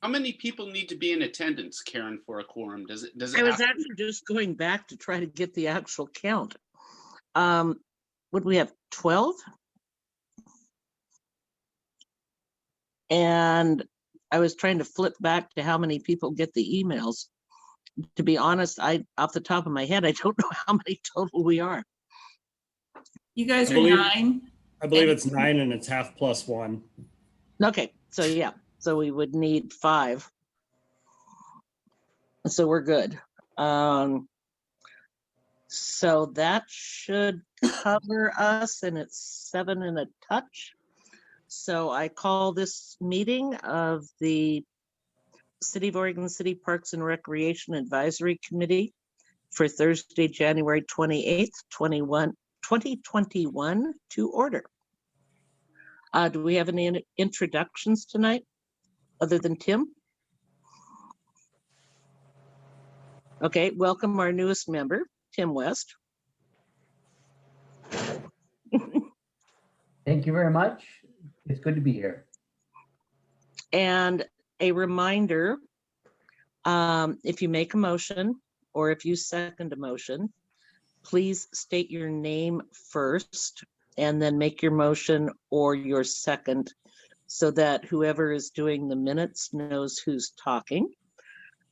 How many people need to be in attendance, Karen, for a quorum? Does it I was have to? actually just going back to try to get the actual count. Would we have 12? And I was trying to flip back to how many people get the emails. To be honest, off the top of my head, I don't know how many total we are. You guys I are believe- 9. I believe it's 9 and it's half plus 1. Okay, so yeah, so we would need 5. So we're good. So that should cover us, and it's 7 and a touch. So I call this meeting of the City of Oregon City Parks and Recreation Advisory Committee for Thursday, January 28th, 2021 to order. Do we have any introductions tonight other than Tim? Okay, welcome our newest member, Tim West. Thank you very much. It's good to be here. And a reminder, if you make a motion or if you second a motion, please state your name first and then make your motion or your second so that whoever is doing the minutes knows who's talking.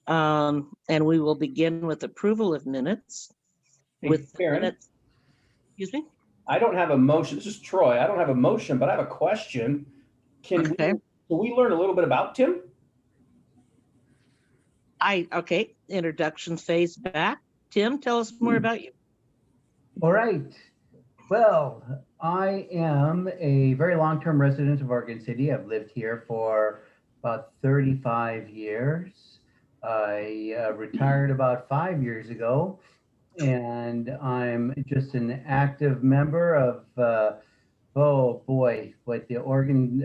And we will begin with approval of minutes. Hey, With the Karen, minutes, excuse me? I don't have a motion. This is Troy. I don't have a motion, but I have a question. Okay. Can we learn a little bit about Tim? Okay, introduction phase back. Tim, tell us more about you. All right. Well, I am a very long-term resident of Oregon City. I've lived here for about 35 years. I retired about 5 years ago, and I'm just an active member of, oh boy, what the Oregon,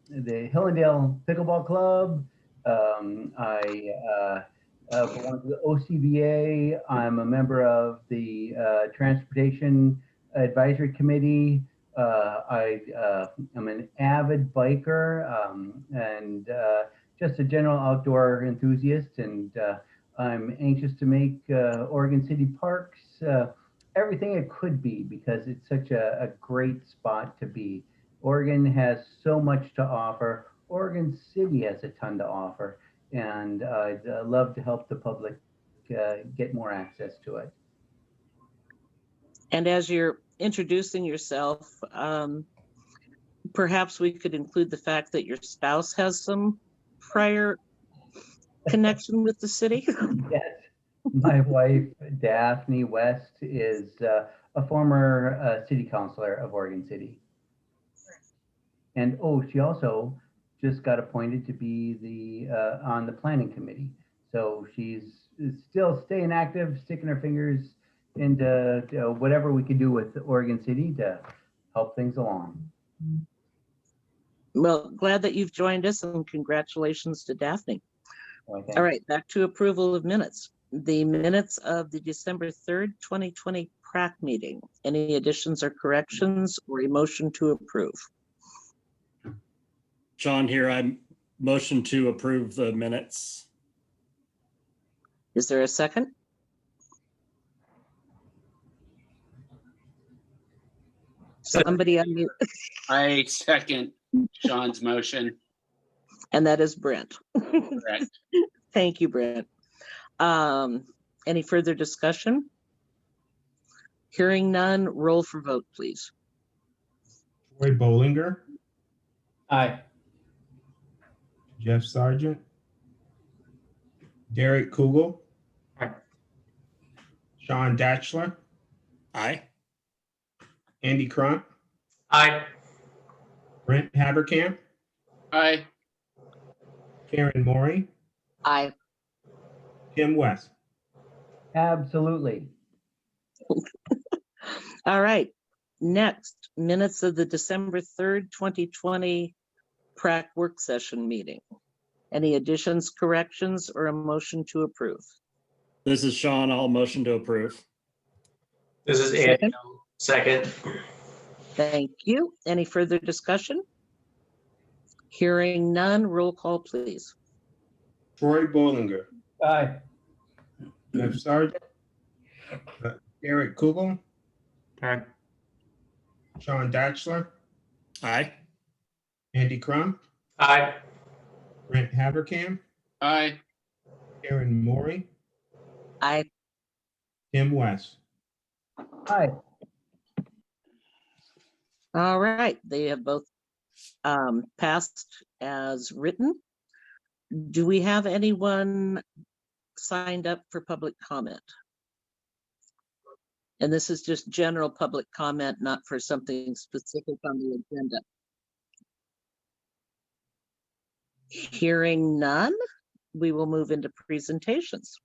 the Hillendale Pickleball Club. I belong to the OCBA. I'm a member of the Transportation Advisory Committee. I'm an avid biker and just a general outdoor enthusiast. And I'm anxious to make Oregon City Parks everything it could be because it's such a great spot to be. Oregon has so much to offer. Oregon City has a ton to offer, and I'd love to help the public get more access to it. And as you're introducing yourself, perhaps we could include the fact that your spouse has some prior connection with the city. Yes, my wife, Daphne West, is a former city councilor of Oregon City. And oh, she also just got appointed to be on the planning committee. So she's still staying active, sticking her fingers into whatever we can do with Oregon City to help things along. Well, glad that you've joined us and congratulations to Daphne. Well, All right, back to approval of minutes. The minutes of the December 3rd, 2020 PrAC meeting. Any additions or corrections or a motion to approve? John here, I motion to approve the minutes. Is there a second? Somebody unmute, I second Sean's motion. and that is Brent. Correct. Thank you, Brent. Any further discussion? Hearing none, roll for vote, please. Troy Bollinger, Aye. Jeff Sargent, Derek Kugel, Aye. Sean Datchler, Aye. Andy Crump, Aye. Brent Haberkamp, Aye. Karen Morey, Aye. Tim West. Absolutely. All right. Next, minutes of the December 3rd, 2020 PrAC work session meeting. Any additions, corrections, or a motion to approve? This is Sean. I'll motion to approve. This is Second. Andy. Second. Thank you. Any further discussion? Hearing none, roll call, please. Troy Bollinger, Aye. Jeff Sargent, Derek Kugel, Aye. Sean Datchler, Aye. Andy Crump, Aye. Brent Haverkamp, Aye. Karen Maury, I, Tim West. Aye. all right, they have both passed as written. Do we have anyone signed up for public comment? And this is just general public comment, not for something specific on the agenda. Hearing none, we will move into presentations.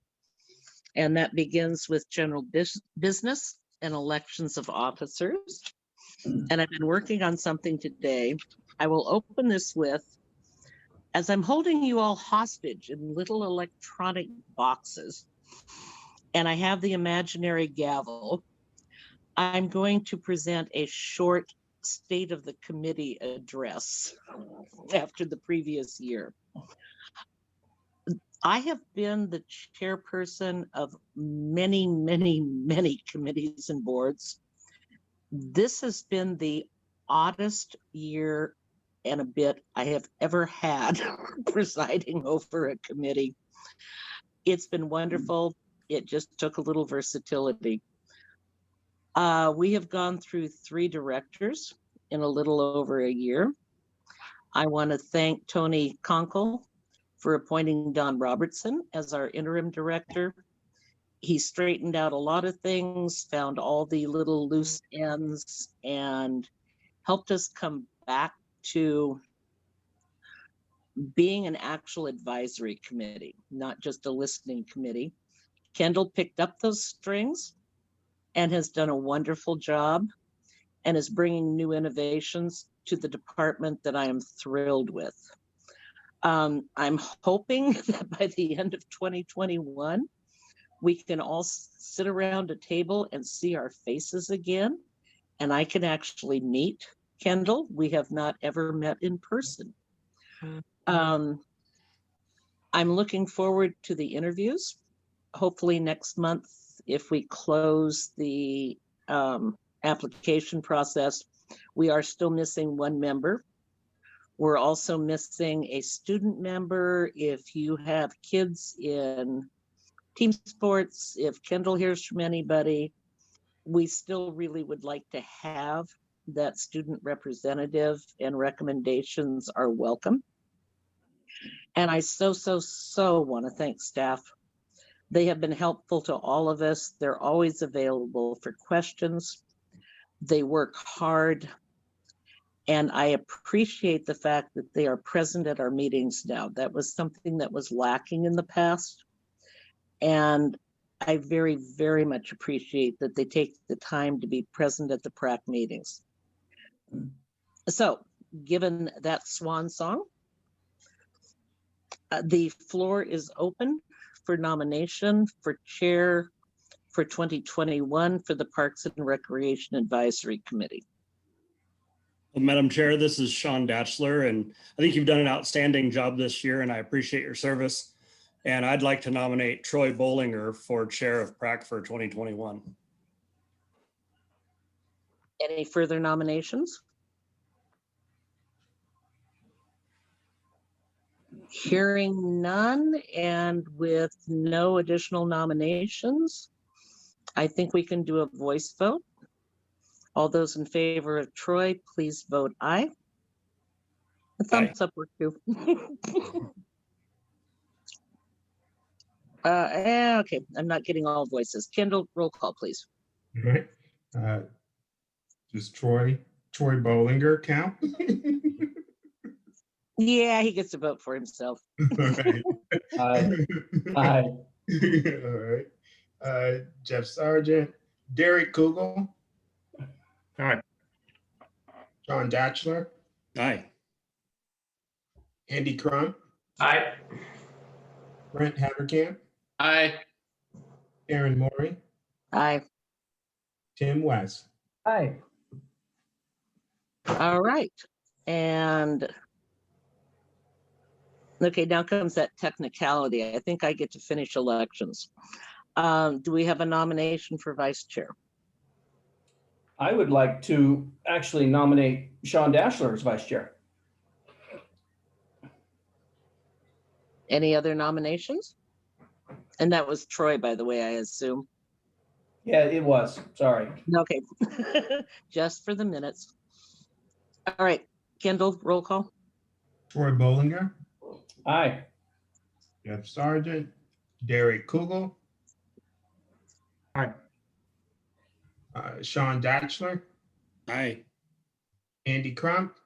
And that begins with general business and elections of officers. And I've been working on something today. I will open this with, as I'm holding you all hostage in little electronic boxes, and I have the imaginary gavel, I'm going to present a short state of the committee address after the previous year. I have been the chairperson of many, many, many committees and boards. This has been the oddest year and a bit I have ever had presiding over a committee. It's been wonderful. It just took a little versatility. We have gone through 3 directors in a little over a year. I want to thank Tony Conkle for appointing Don Robertson as our interim director. He straightened out a lot of things, found all the little loose ends, and helped us come back to being an actual advisory committee, not just a listening committee. Kendall picked up those strings and has done a wonderful job and is bringing new innovations to the department that I am thrilled with. I'm hoping that by the end of 2021, we can all sit around a table and see our faces again, and I can actually meet Kendall. We have not ever met in person. I'm looking forward to the interviews. Hopefully next month, if we close the application process, we are still missing 1 member. We're also missing a student member. If you have kids in team sports, if Kendall hears from anybody, we still really would like to have that student representative, and recommendations are welcome. And I so want to thank staff. They have been helpful to all of us. They're always available for questions. They work hard. And I appreciate the fact that they are present at our meetings now. That was something that was lacking in the past. And I very, very much appreciate that they take the time to be present at the PrAC meetings. So, given that swan song, the floor is open for nomination for chair for 2021 for the Parks and Recreation Advisory Committee. Well, Madam Chair, this is Sean Datchler, and I think you've done an outstanding job this year, and I appreciate your service. And I'd like to nominate Troy Bollinger for chair of PrAC for 2021. Any further nominations? Hearing none, and with no additional nominations, I think we can do a voice vote. All those in favor of Troy, please vote aye. A thumbs up or 2. Okay, I'm not getting all voices. Kendall, roll call, please. All right. Does Troy Bollinger count? Yeah, he gets to vote for himself. All right. Aye. Aye. All right. Jeff Sargent, Derek Kugel, Aye. Sean Datchler, Aye. Andy Crump, Aye. Brent Haverkamp, Aye. Karen Maury, Aye. Tim West. Aye. All right. And Okay, now comes that technicality. I think I get to finish elections. Do we have a nomination for vice chair? I would like to actually nominate Sean Dashler as vice chair. Any other nominations? And that was Troy, by the way, I assume. Yeah, it was. Sorry. Okay, just for the minutes. All right, Kendall, roll call. Troy Bollinger, Aye. Jeff Sargent, Derek Kugel, Aye. Sean Datchler, Aye. Andy Crump,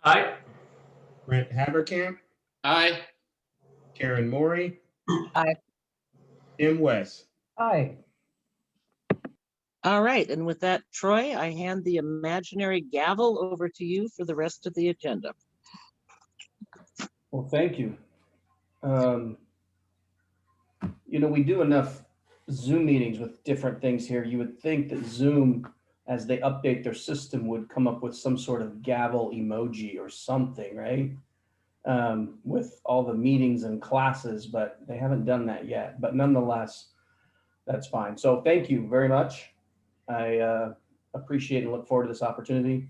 Aye. Brent Haverkamp, Aye. Karen Morey. Aye. Tim West. Aye. All right, and with that, Troy, I hand the imaginary gavel over to you for the rest of the agenda. Well, thank you. We do enough Zoom meetings with different things here. You would think that Zoom, as they update their system, would come up with some sort of gavel emoji or something, right? With all the meetings and classes, but they haven't done that yet. But nonetheless, that's fine. So thank you very much. I appreciate and look forward to this opportunity.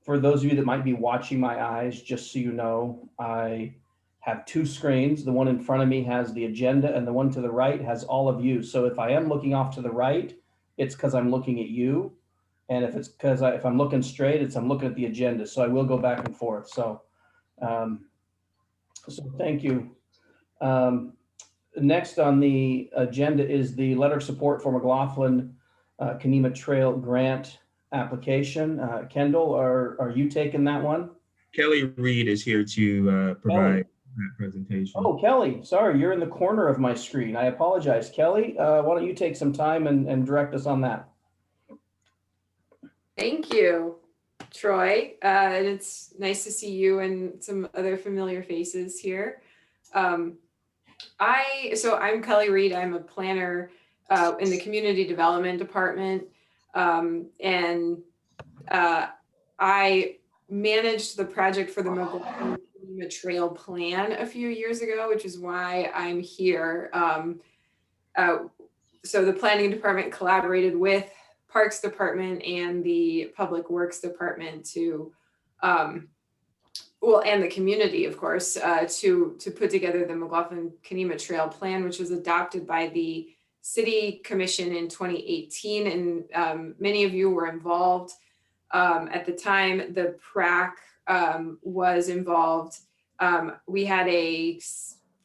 For those of you that might be watching my eyes, just so you know, I have two screens. The one in front of me has the agenda and the one to the right has all of you. So if I am looking off to the right, it's because I'm looking at you. And if it's because if I'm looking straight, I'm looking at the agenda. So I will go back and forth. So thank you. Next on the agenda is the letter of support for McLaughlin Kenema Trail grant application. Kendall, are you taking that one? Kelly Reed is here to provide that presentation. Oh, Kelly, sorry, you're in the corner of my screen. I apologize. Kelly, why don't you take some time and direct us on that? Thank you, Troy. And it's nice to see you and some other familiar faces here. I'm Kelly Reed. I'm a planner in the community development department. I managed the project for the McLaughlin Kenema Trail Plan a few years ago, which is why I'm here. So the planning department collaborated with Parks Department and the Public Works Department to, and the community, of course, to put together the McLaughlin Kenema Trail Plan, which was adopted by the City Commission in 2018. And many of you were involved. At the time, the PRAC was involved. We had a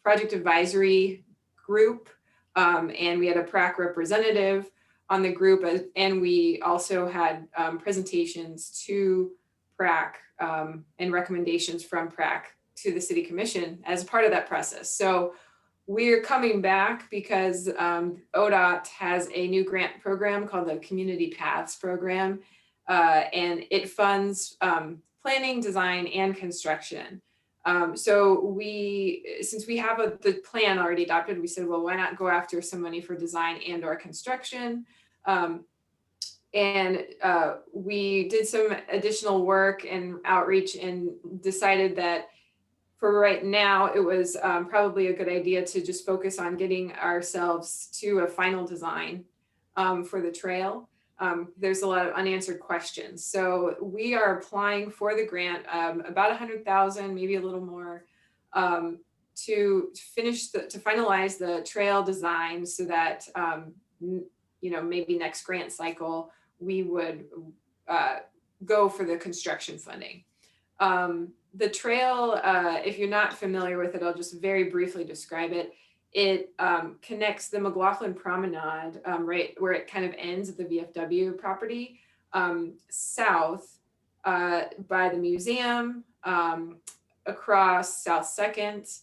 project advisory group, and we had a PRAC representative on the group, and we also had presentations to PRAC and recommendations from PRAC to the City Commission as part of that process. So we're coming back because ODOT has a new grant program called the Community Paths Program, and it funds planning, design, and construction. So since we have the plan already adopted, we said, well, why not go after some money for design and or construction? We did some additional work and outreach and decided that for right now, it was probably a good idea to just focus on getting ourselves to a final design for the trail. There's a lot of unanswered questions. So we are applying for the grant, about 100,000, maybe a little more, to finalize the trail design so that, maybe next grant cycle, we would go for the construction funding. The trail, if you're not familiar with it, I'll just very briefly describe it. It connects the McLaughlin Promenade, right where it kind of ends at the VFW property, south by the museum, across South 2nd,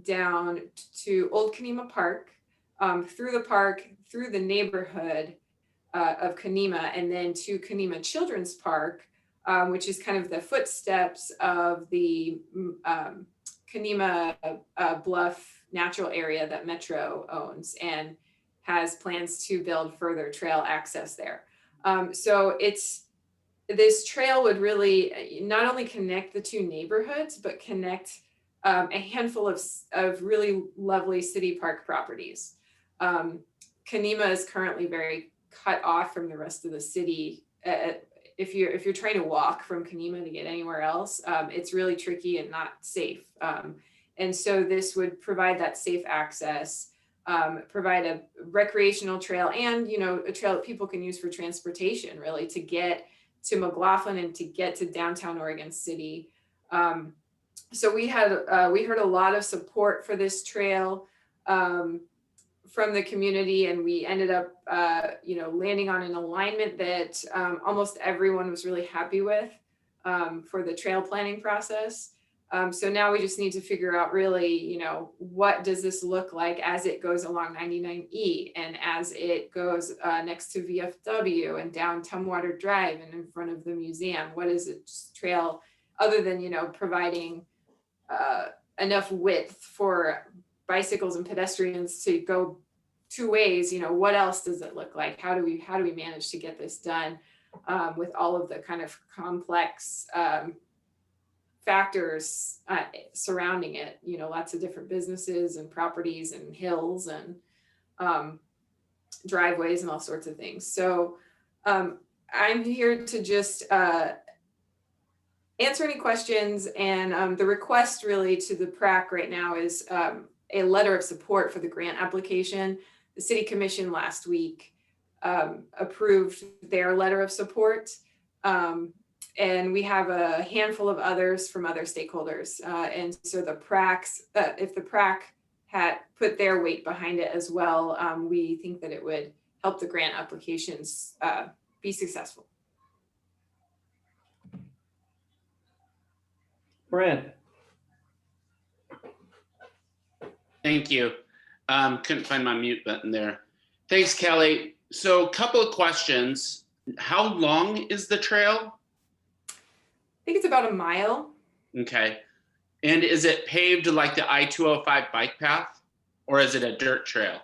down to Old Kenema Park, through the park, through the neighborhood of Kenema, and then to Kenema Children's Park, which is kind of the footsteps of the Kenema Bluff natural area that Metro owns and has plans to build further trail access there. So this trail would really not only connect the two neighborhoods, but connect a handful of really lovely city park properties. Kenema is currently very cut off from the rest of the city. If you're trying to walk from Kenema to get anywhere else, it's really tricky and not safe. And so this would provide that safe access, provide a recreational trail and, a trail that people can use for transportation, really, to get to McLaughlin and to get to downtown Oregon City. So we heard a lot of support for this trail from the community, and we ended up, landing on an alignment that almost everyone was really happy with for the trail planning process. So now we just need to figure out really, what does this look like as it goes along 99E and as it goes next to VFW and down Tumwater Drive and in front of the museum. What is it trail other than, providing enough width for bicycles and pedestrians to go two ways? What else does it look like? How do we manage to get this done with all of the kind of complex factors surrounding it, lots of different businesses and properties and hills and driveways and all sorts of things. So I'm here to just answer any questions. And the request really to the PRAC right now is a letter of support for the grant application. The City Commission last week approved their letter of support. And we have a handful of others from other stakeholders. And so the PRACs, if the PRAC had put their weight behind it as well, we think that it would help the grant applications be successful. Brent. Thank you. Couldn't find my mute button there. Thanks, Kelly. So a couple of questions. How long is the trail? I think it's about a mile. Okay. And is it paved like the I-205 bike path, or is it a dirt trail?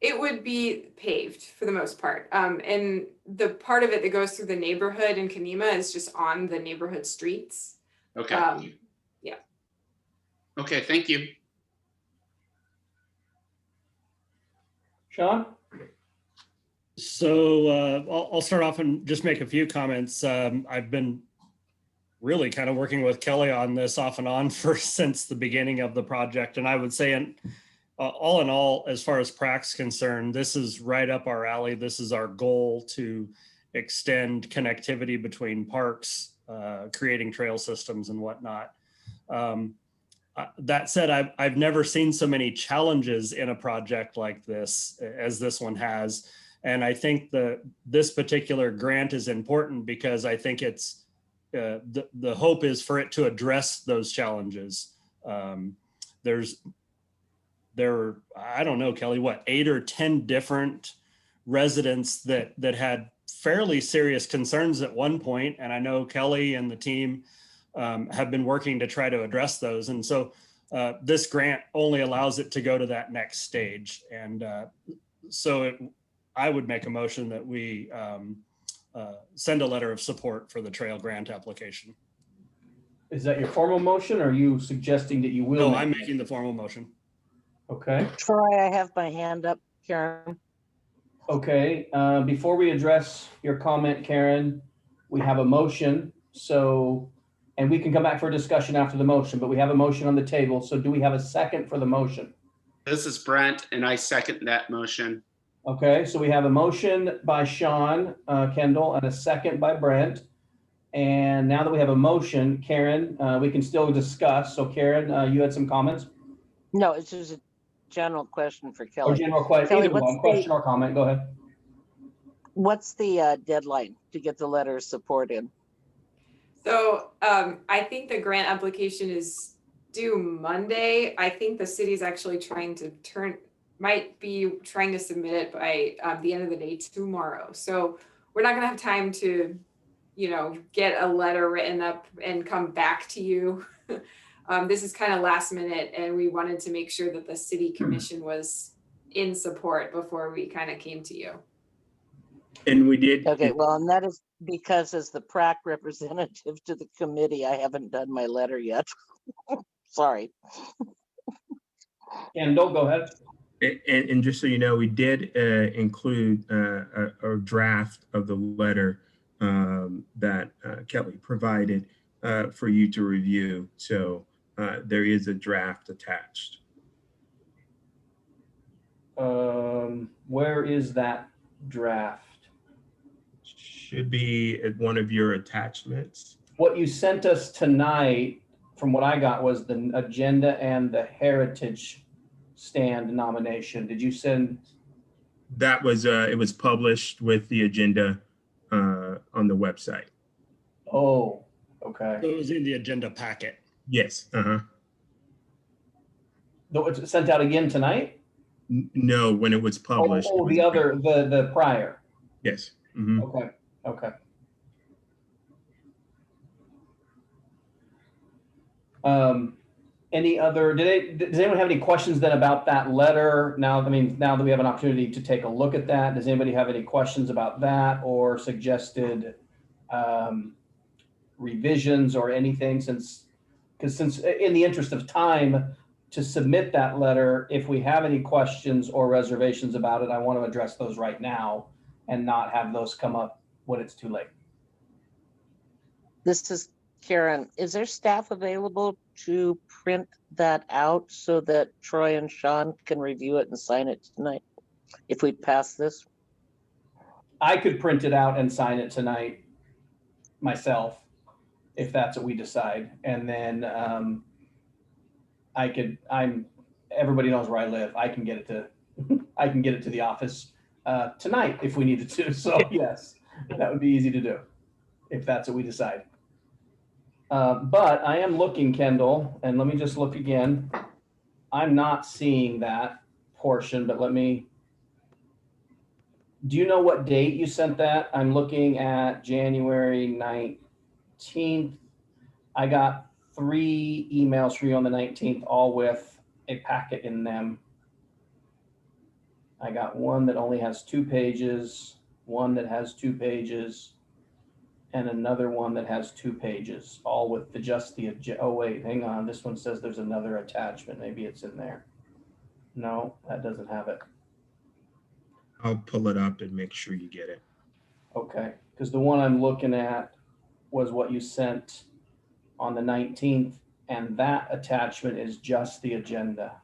It would be paved for the most part. And the part of it that goes through the neighborhood in Kenema is just on the neighborhood streets. Okay. Yeah. Okay, thank you. Sean? So I'll start off and just make a few comments. I've been really kind of working with Kelly on this off and on since the beginning of the project. And I would say all in all, as far as PRAC's concerned, this is right up our alley. This is our goal to extend connectivity between parks, creating trail systems and whatnot. That said, I've never seen so many challenges in a project like this as this one has. And I think this particular grant is important because I think it's the hope is for it to address those challenges. There were, I don't know, Kelly, what, 8 or 10 different residents that had fairly serious concerns at one point. And I know Kelly and the team have been working to try to address those. And so this grant only allows it to go to that next stage. And I would make a motion that we send a letter of support for the trail grant application. Is that your formal motion, or are you suggesting that you will? No, I'm making the formal motion. Okay. Troy, I have my hand up, Karen. Okay, before we address your comment, Karen, we have a motion. So, and we can come back for a discussion after the motion, but we have a motion on the table. So do we have a second for the motion? This is Brent, and I second that motion. Okay, so we have a motion by Sean Kendall and a second by Brent. And now that we have a motion, Karen, we can still discuss. So Karen, you had some comments? No, it's just a general question for Or Kelly. general question, Kelly, either one, question or comment, go ahead. What's the deadline to get the letter of support in? So I think the grant application is due Monday. I think the city's actually might be trying to submit it by the end of the day tomorrow. So we're not gonna have time to, get a letter written up and come back to you. This is kind of last minute, and we wanted to make sure that the city commission was in support before we kind of came to you. And we did. Okay, well, and that is because as the PRAC representative to the committee, I haven't done my letter yet. Sorry. Kendall, go ahead. And just so you know, we did include a draft of the letter that Kelly provided for you to review. So there is a draft attached. Where is that draft? Should be at one of your attachments. What you sent us tonight, from what I got, was the agenda and the heritage stand nomination. Did you send? That was, it was published with the agenda on the website. Oh, okay. So it was in the agenda packet. Yes. Uh-huh. No, it's sent out again tonight? No, when it was published. Oh, the other, the prior. Yes. Mhm. Okay, okay. Any other, does anyone have any questions then about that letter? Now that we have an opportunity to take a look at that, does anybody have any questions about that or suggested revisions or anything since in the interest of time to submit that letter, if we have any questions or reservations about it, I want to address those right now and not have those come up when it's too late. This is Karen. Is there staff available to print that out so that Troy and Sean can review it and sign it tonight if we pass this? I could print it out and sign it tonight myself, if that's what we decide. And then everybody knows where I live. I can get it to the office tonight if we needed to. So yes, that would be easy to do if that's what we decide. But I am looking, Kendall, and let me just look again. I'm not seeing that portion, but do you know what date you sent that? I'm looking at January 19th. I got 3 emails from you on the 19th, all with a packet in them. I got one that only has 2 pages, one that has 2 pages, and another one that has 2 pages, all with oh wait, hang on. This one says there's another attachment. Maybe it's in there. No, that doesn't have it. I'll pull it up and make sure you get it. Okay, because the one I'm looking at was what you sent on the 19th, and that attachment is just the agenda.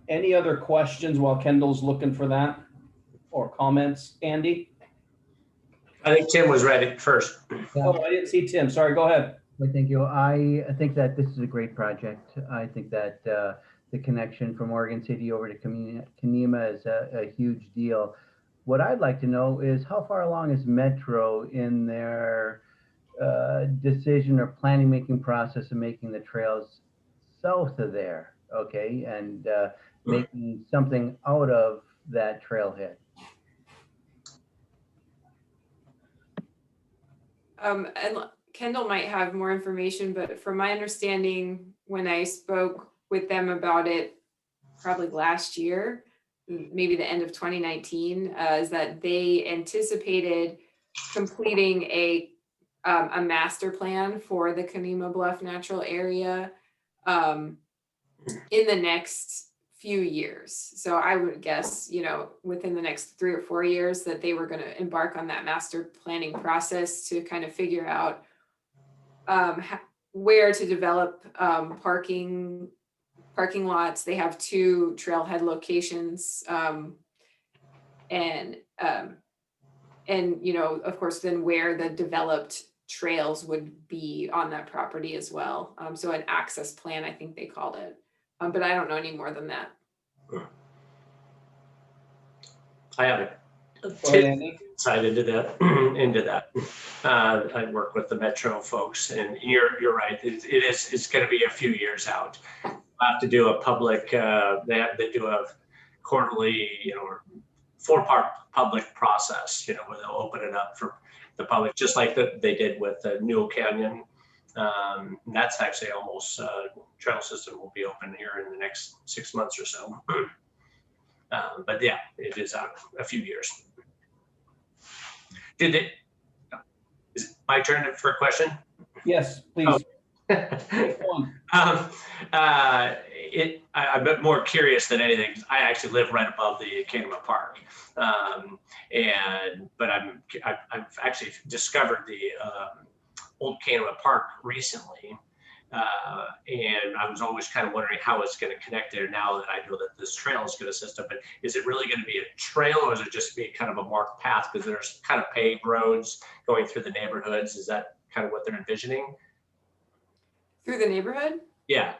Any other questions while Kendall's looking for that, or comments, Andy? I think Tim was ready first. Oh, I didn't see Tim. Sorry, go ahead. Well, thank you. I think that this is a great project. I think that the connection from Oregon City over to Kenema is a huge deal. What I'd like to know is how far along is Metro in their decision or planning making process of making the trails south of there, okay, and making something out of that trailhead. And Kendall might have more information, but from my understanding, when I spoke with them about it, probably last year, maybe the end of 2019, is that they anticipated completing a master plan for the Kenema Bluff Natural Area in the next few years. So I would guess, within the next 3 or 4 years that they were going to embark on that master planning process to kind of figure out where to develop parking lots. They have 2 trailhead locations, and of course, then where the developed trails would be on that property as well. So an access plan, I think they called it, but I don't know any more than that. I have a side into that. I work with the Metro folks, and you're right. It's going to be a few years out. We'll have to do a public. They do a quarterly, 4-part public process. Where they'll open it up for the public, just like they did with the Newell Canyon. That's actually almost trail system will be open here in the next 6 months or so. But yeah, it is a few years. Is it my turn for a question? Yes, please. I'm a bit more curious than anything. 'Cause I actually live right above the Canema Park, but I've actually discovered the old Canema Park recently, and I was always kind of wondering how it's going to connect there. Now that I know that this trail is going to system, but is it really going to be a trail, or is it just be kind of a marked path? Because there's kind of paved roads going through the neighborhoods. Is that kind of what they're envisioning? Through the neighborhood? Yeah,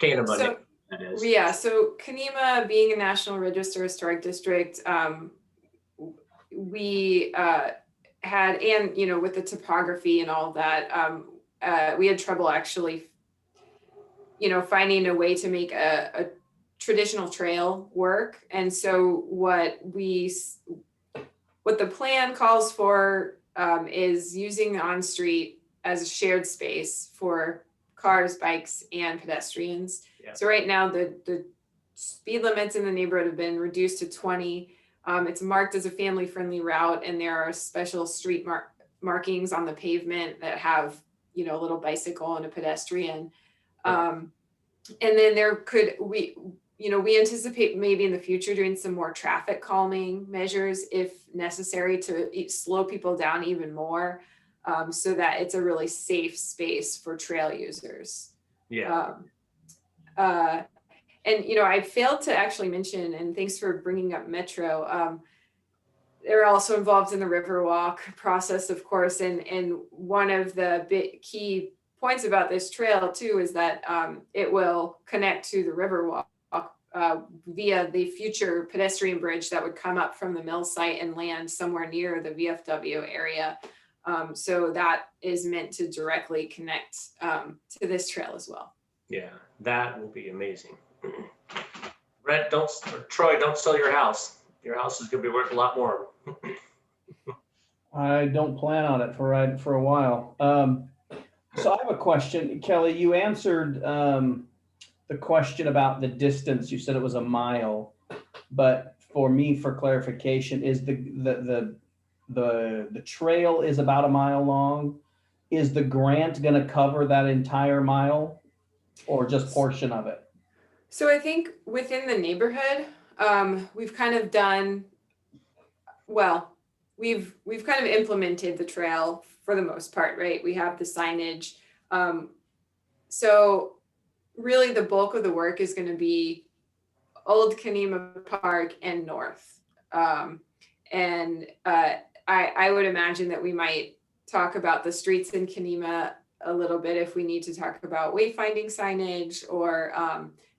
Canema. So, that is. yeah, so Canema being a National Register Historic District, we had, and you know, with the topography and all that, we had trouble actually, you know, finding a way to make a traditional trail work. And so what the plan calls for is using on-street as a shared space for cars, bikes, and pedestrians. Yeah. So right now, the speed limits in the neighborhood have been reduced to 20. It's marked as a family-friendly route, and there are special street markings on the pavement that have, you know, a little bicycle and a pedestrian. And then we anticipate maybe in the future doing some more traffic calming measures if necessary to slow people down even more. So that it's a really safe space for trail users. Yeah. And you know, I failed to actually mention, and thanks for bringing up Metro. They're also involved in the Riverwalk process, of course, and one of the key points about this trail too is that it will connect to the Riverwalk via the future pedestrian bridge that would come up from the mill site and land somewhere near the VFW area. So that is meant to directly connect to this trail as well. Yeah, that will be amazing. Brett, Troy, don't sell your house. Your house is going to be worth a lot more. I don't plan on it for a while. So I have a question, Kelly. You answered the question about the distance. You said it was a mile, but for me, for clarification, is the trail is about a mile long. Is the grant going to cover that entire mile, or just portion of it? So I think within the neighborhood, we've kind of done, well, we've kind of implemented the trail for the most part, right? We have the signage. So really the bulk of the work is going to be Old Canema Park and North. I would imagine that we might talk about the streets in Canema a little bit if we need to talk about wayfinding signage or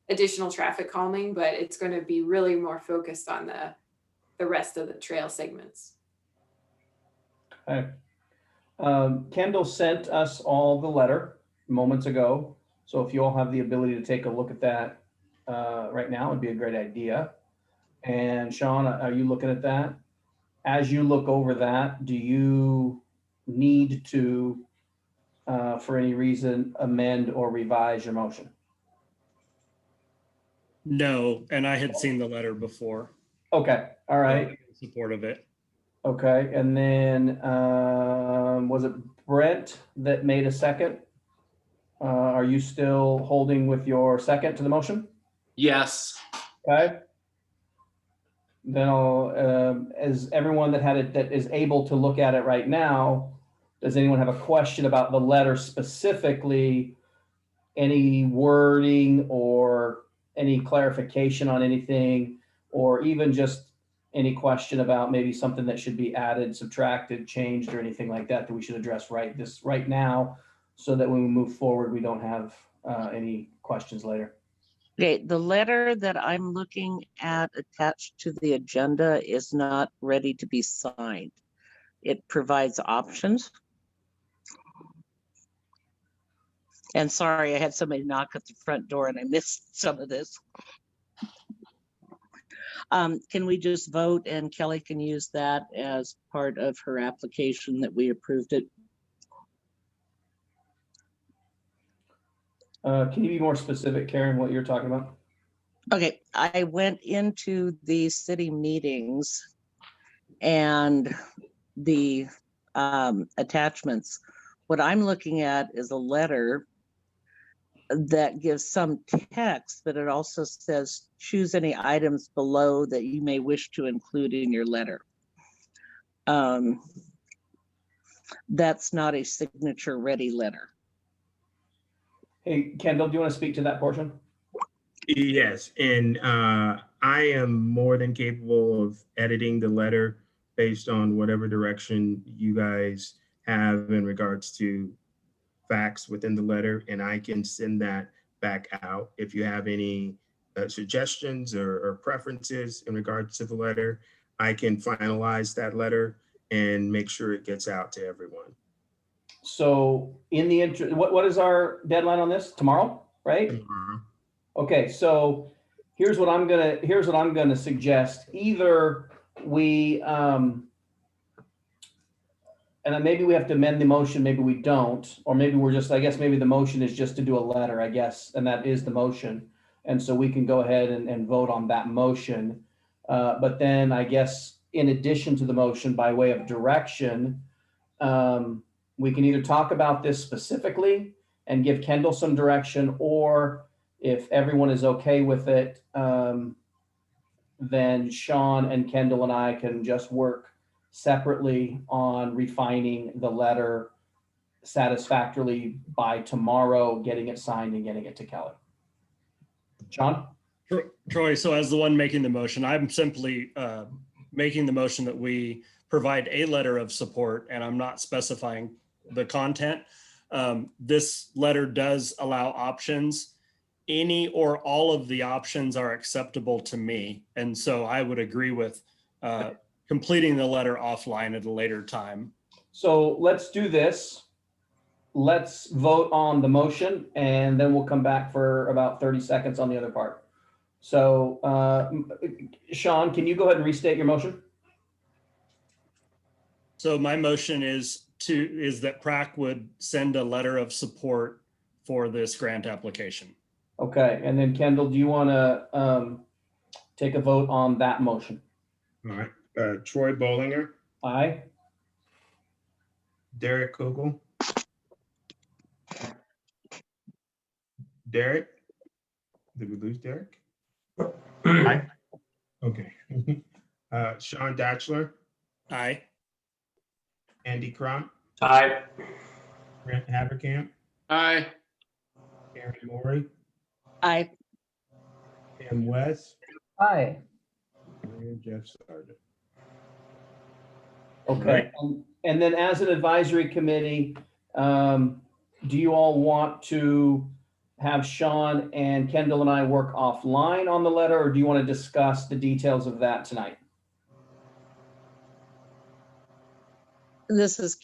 additional traffic calming, but it's going to be really more focused on the rest of the trail segments. Okay. Kendall sent us all the letter moments ago. So if you all have the ability to take a look at that right now, it'd be a great idea. And Sean, are you looking at that? As you look over that, do you need to, for any reason, amend or revise your motion? No, and I had seen the letter before. Okay, all right. In support of it. Okay, and then was it Brent that made a second? Are you still holding with your second to the motion? Yes. Okay. Then I'll, as everyone that is able to look at it right now, does anyone have a question about the letter specifically? Any wording or any clarification on anything, or even just any question about maybe something that should be added, subtracted, changed, or anything like that we should address right now, so that when we move forward, we don't have any questions later. Okay, the letter that I'm looking at attached to the agenda is not ready to be signed. It provides options. And sorry, I had somebody knock at the front door and I missed some of this. Can we just vote and Kelly can use that as part of her application that we approved it? Can you be more specific, Karen, what you're talking about? Okay, I went into the city meetings and the attachments. What I'm looking at is a letter that gives some text, but it also says, choose any items below that you may wish to include in your letter. That's not a signature ready letter. Hey, Kendall, do you want to speak to that portion? Yes, and I am more than capable of editing the letter based on whatever direction you guys have in regards to facts within the letter, and I can send that back out. If you have any suggestions or preferences in regards to the letter, I can finalize that letter and make sure it gets out to everyone. So in the interest, what is our deadline on this? Tomorrow, right? Tomorrow. Okay, so here's what I'm gonna suggest. Either we and then maybe we have to amend the motion, maybe we don't, or maybe we're just, I guess maybe the motion is just to do a letter, I guess, and that is the motion. And so we can go ahead and vote on that motion. But then I guess in addition to the motion, by way of direction, we can either talk about this specifically and give Kendall some direction, or if everyone is okay with it, then Sean and Kendall and I can just work separately on refining the letter satisfactorily by tomorrow, getting it signed and getting it to Kelly. Sean? Troy, so as the one making the motion, I'm simply making the motion that we provide a letter of support, and I'm not specifying the content. This letter does allow options. Any or all of the options are acceptable to me. And so I would agree with completing the letter offline at a later time. So let's do this. Let's vote on the motion, and then we'll come back for about 30 seconds on the other part. So Sean, can you go ahead and restate your motion? So my motion is that PrAC would send a letter of support for this grant application. Okay, and then Kendall, do you want to take a vote on that motion? All right. Troy Bollinger, Aye. Derek Kugel. Derek? Did we lose Derek? Aye. Okay. Sean Datchler, Aye. Andy Crump, Aye. Brent Haverkamp, Aye. Karen Morey, I Tim West, Aye. and Jeff Sargent. Okay, and then as an advisory committee, do you all want to have Sean and Kendall and I work offline on the letter, or do you want to discuss the details of that tonight? this is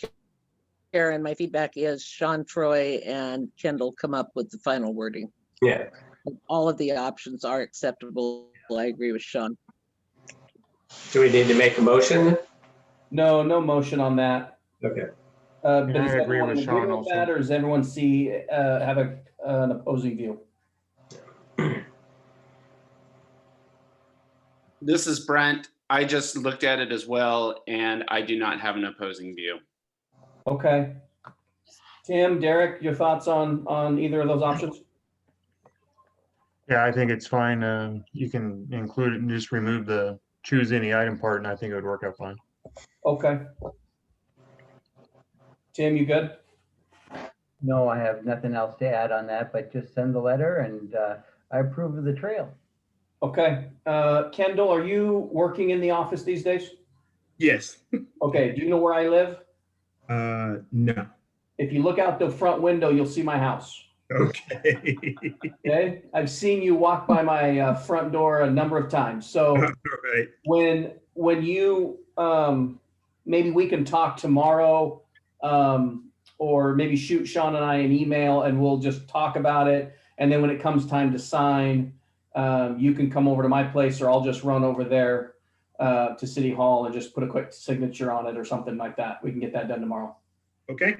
Karen. My feedback is Sean, Troy, and Kendall come up with the final wording. Yeah. All of the options are acceptable. I agree with Sean. Do we need to make a motion? No motion on that. Okay. But And I is agree everyone with in Sean agreement with also. that, or does everyone have an opposing view? This is Brent. I just looked at it as well, and I do not have an opposing view. Okay. Tim, Derek, your thoughts on either of those options? Yeah, I think it's fine. You can include it and just remove the choose any item part, and I think it would work out fine. Okay. Tim, you good? No, I have nothing else to add on that, but just send the letter and I approve of the trail. Okay. Kendall, are you working in the office these days? Yes. Okay. Do you know where I live? No. If you look out the front window, you'll see my house. Okay. Okay. I've seen you walk by my front door a number of times. So All right. when you maybe we can talk tomorrow, or maybe shoot Sean and I an email and we'll just talk about it. And then when it comes time to sign, you can come over to my place, or I'll just run over there to City Hall and just put a quick signature on it or something like that. We can get that done tomorrow. Okay.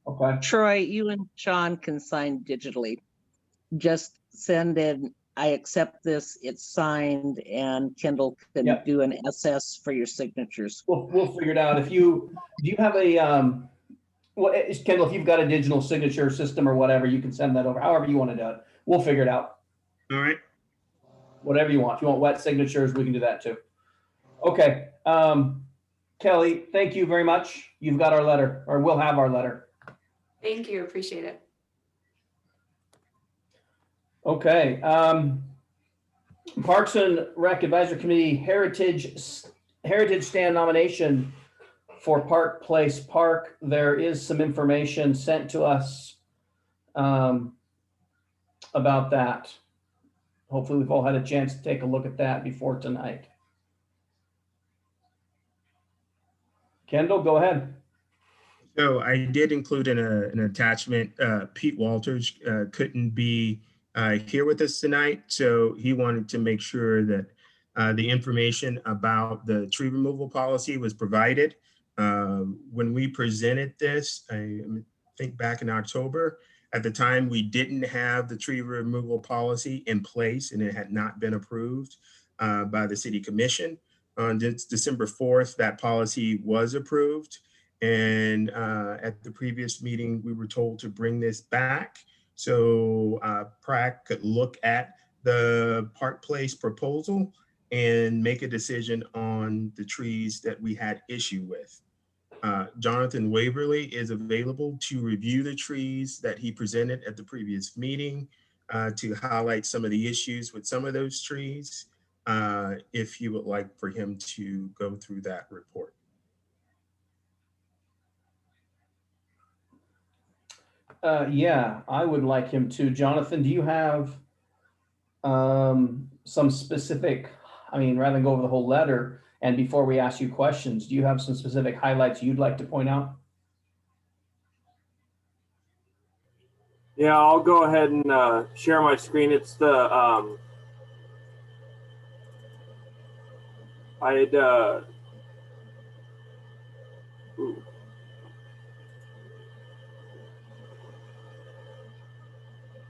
Okay. Troy, you and Sean can sign digitally. Just send in I accept this, it's signed, and Kendall can Yep. do an SS for your signatures. We'll figure it out. Do you have a, well, Kendall, if you've got a digital signature system or whatever, you can send that over, however you want to do it. We'll figure it out. All right. Whatever you want. If you want wet signatures, we can do that too. Okay. Kelly, thank you very much. You've got our letter, or we'll have our letter. Thank you, appreciate it. Okay. Parks and Rec Advisory Committee Heritage Stand nomination for Park Place Park. There is some information sent to us about that. Hopefully we've all had a chance to take a look at that before tonight. Kendall, go ahead. So I did include in an attachment, Pete Walters couldn't be here with us tonight. So he wanted to make sure that the information about the tree removal policy was provided. When we presented this, I think back in October, at the time, we didn't have the tree removal policy in place and it had not been approved by the city commission. On December 4th, that policy was approved. And at the previous meeting, we were told to bring this back so PRAC could look at the Park Place proposal and make a decision on the trees that we had issue with. Jonathan Waverly is available to review the trees that he presented at the previous meeting to highlight some of the issues with some of those trees, if you would like for him to go through that report. Yeah, I would like him to. Jonathan, do you have some specific, I mean, rather than go over the whole letter, and before we ask you questions, do you have some specific highlights you'd like to point out? Yeah, I'll go ahead and share my screen. It's the, I had, ooh.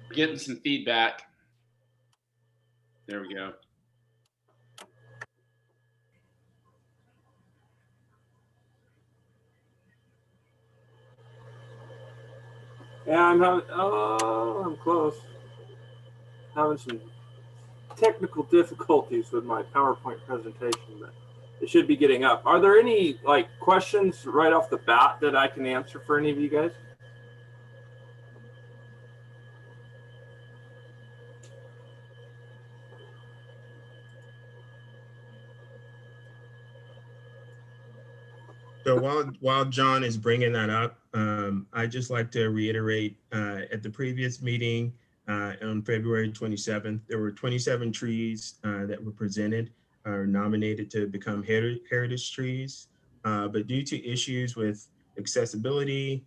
We're getting some feedback. There we go. Yeah, I'm close. Having some technical difficulties with my PowerPoint presentation, but it should be getting up. Are there any like questions right off the bat that I can answer for any of you guys? So while John is bringing that up, I'd just like to reiterate at the previous meeting on February 27th, there were 27 trees that were presented or nominated to become heritage trees. But due to issues with accessibility,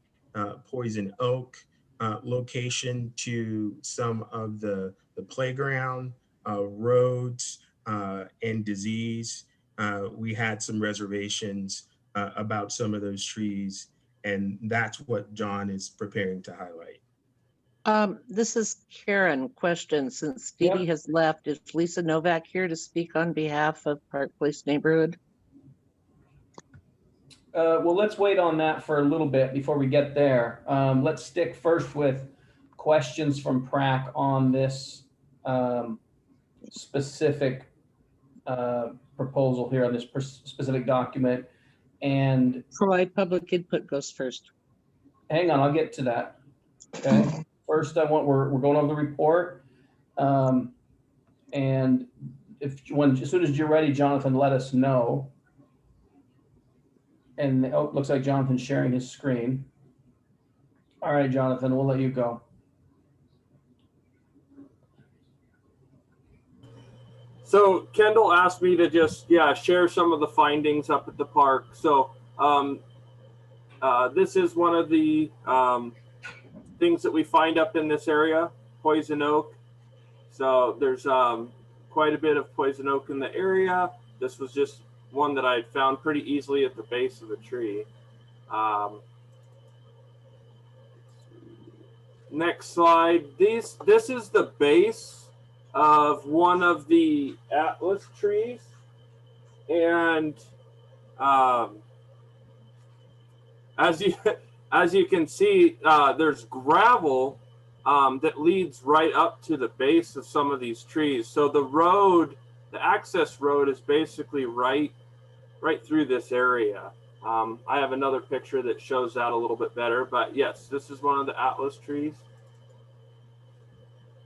poison oak, location to some of the playground, roads, and disease, we had some reservations about some of those trees, and that's what John is preparing to highlight. This is Karen. Question: since Dee Dee has left, is Lisa Novak here to speak on behalf of Park Place neighborhood? Well, let's wait on that for a little bit before we get there. Let's stick first with questions from PRAC on this specific proposal here on this specific document. And Troy, public input goes first. Hang on, I'll get to that. Okay. First, we're going over the report. And as soon as you're ready, Jonathan, let us know. And oh, looks like Jonathan's sharing his screen. All right, Jonathan, we'll let you go. So Kendall asked me to just, share some of the findings up at the park. So this is one of the things that we find up in this area, poison oak. So there's quite a bit of poison oak in the area. This was just one that I had found pretty easily at the base of the tree. Next slide. This is the base of one of the atlas trees, and as you can see, there's gravel that leads right up to the base of some of these trees. So the road, the access road, is basically right through this area. I have another picture that shows that a little bit better, but yes, this is one of the atlas trees.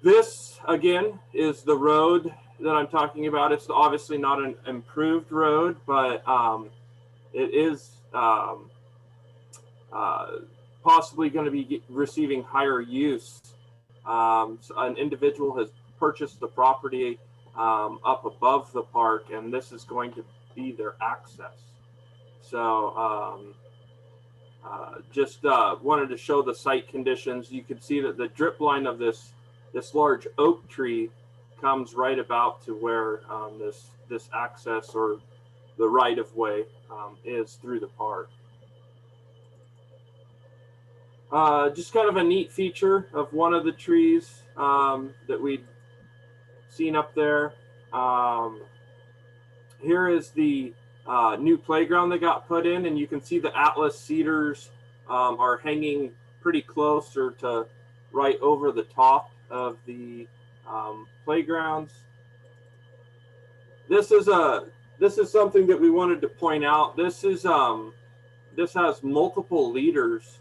This, again, is the road that I'm talking about. It's obviously not an improved road, but it is possibly going to be receiving higher use. So an individual has purchased the property up above the park, and this is going to be their access. So just wanted to show the site conditions. You can see that the drip line of this large oak tree comes right about to where this access or the right of way is through the park. Just kind of a neat feature of one of the trees that we'd seen up there. Here is the new playground that got put in, and you can see the atlas cedars are hanging pretty close or to right over the top of the playgrounds. This is something that we wanted to point out. This has multiple leaders,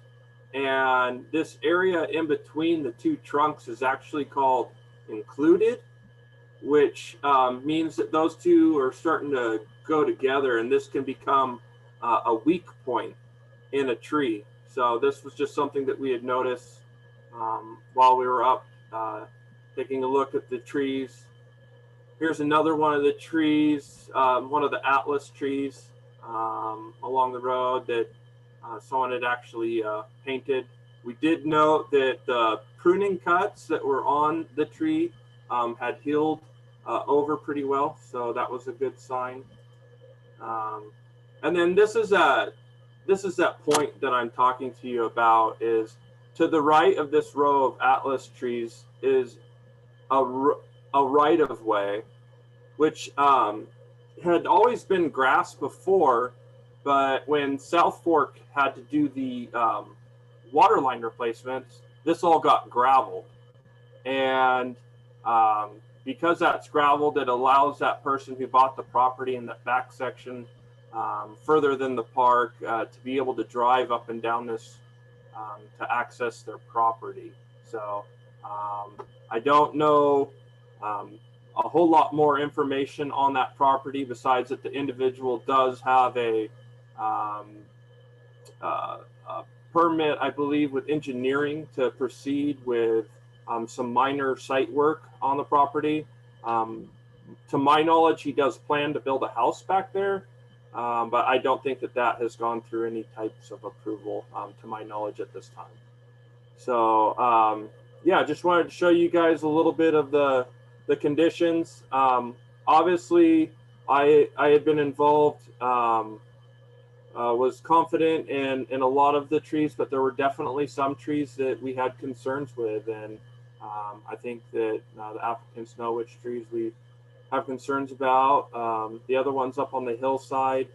and this area in between the two trunks is actually called included, which means that those two are starting to go together, and this can become a weak point in a tree. So this was just something that we had noticed while we were up taking a look at the trees. Here's another one of the trees, one of the atlas trees along the road that someone had actually painted. We did note that the pruning cuts that were on the tree had healed over pretty well, so that was a good sign. And then this is that point that I'm talking to you about. Is to the right of this row of atlas trees is a right of way, which had always been grass before, but when South Fork had to do the water line replacements, this all got graveled. And because that's graveled, it allows that person who bought the property in that back section further than the park to be able to drive up and down this to access their property. So I don't know a whole lot more information on that property besides that the individual does have a permit, I believe, with engineering to proceed with some minor site work on the property. To my knowledge, he does plan to build a house back there, but I don't think that has gone through any types of approval to my knowledge at this time. So yeah, just wanted to show you guys a little bit of the conditions. Obviously, I had been involved, was confident in a lot of the trees, but there were definitely some trees that we had concerns with, and I think that the applicants know which trees we have concerns about. The other ones up on the hillside,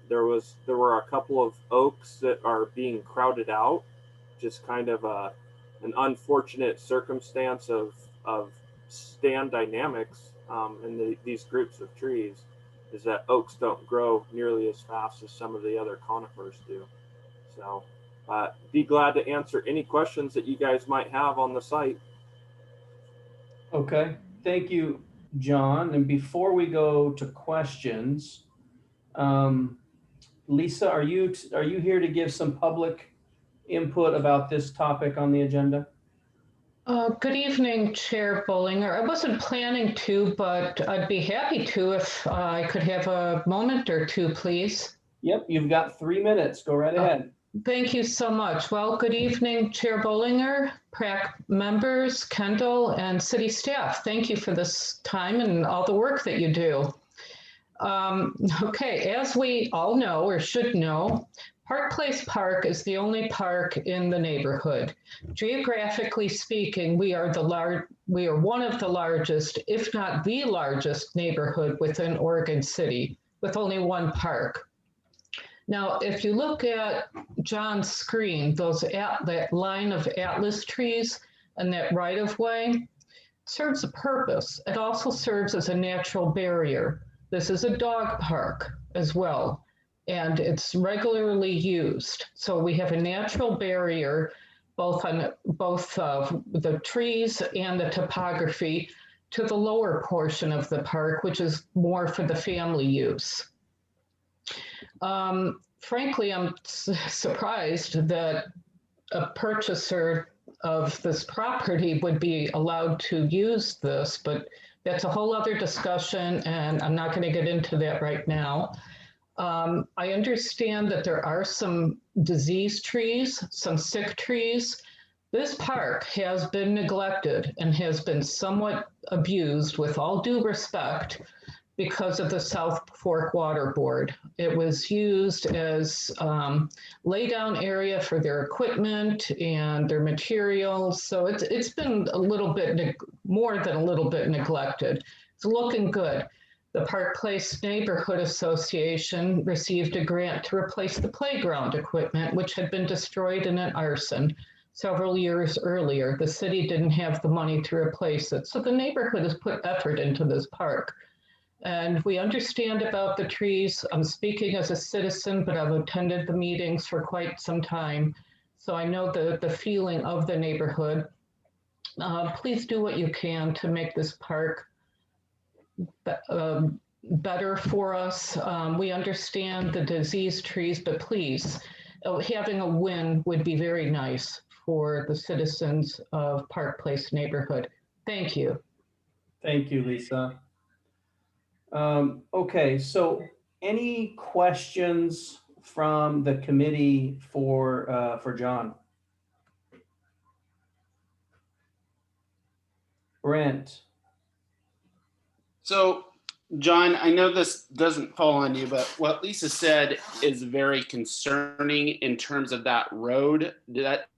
there were a couple of oaks that are being crowded out. Just kind of an unfortunate circumstance of stand dynamics in these groups of trees, is that oaks don't grow nearly as fast as some of the other conifers do. So be glad to answer any questions that you guys might have on the site. Okay, thank you, John. And before we go to questions, Lisa, are you here to give some public input about this topic on the agenda? Good evening, Chair Bollinger. I wasn't planning to, but I'd be happy to if I could have a moment or two, please. Yep, you've got 3 minutes. Go right ahead. Thank you so much. Well, good evening, Chair Bollinger, PRAC members, Kendall, and city staff. Thank you for this time and all the work that you do. Okay, as we all know or should know, Park Place Park is the only park in the neighborhood. Geographically speaking, we are one of the largest, if not the largest neighborhood within Oregon City, with only one park. Now, if you look at John's screen, that line of atlas trees and that right-of-way serves a purpose. It also serves as a natural barrier. This is a dog park as well, and it's regularly used. So we have a natural barrier, both of the trees and the topography, to the lower portion of the park, which is more for the family use. Frankly, I'm surprised that a purchaser of this property would be allowed to use this, but that's a whole other discussion, and I'm not going to get into that right now. I understand that there are some diseased trees, some sick trees. This park has been neglected and has been somewhat abused, with all due respect, because of the South Fork Water Board. It was used as laydown area for their equipment and their materials. So it's been a little bit, more than a little bit neglected. It's looking good. The Park Place Neighborhood Association received a grant to replace the playground equipment, which had been destroyed in an arson several years earlier. The city didn't have the money to replace it. So the neighborhood has put effort into this park. And we understand about the trees. I'm speaking as a citizen, but I've attended the meetings for quite some time. So I know the feeling of the neighborhood. Please do what you can to make this park better for us. We understand the diseased trees, but please, having a win would be very nice for the citizens of Park Place neighborhood. Thank you. Thank you, Lisa. Okay, so any questions from the committee for John? Brent? So, John, I know this doesn't fall on you, but what Lisa said is very concerning in terms of that road. That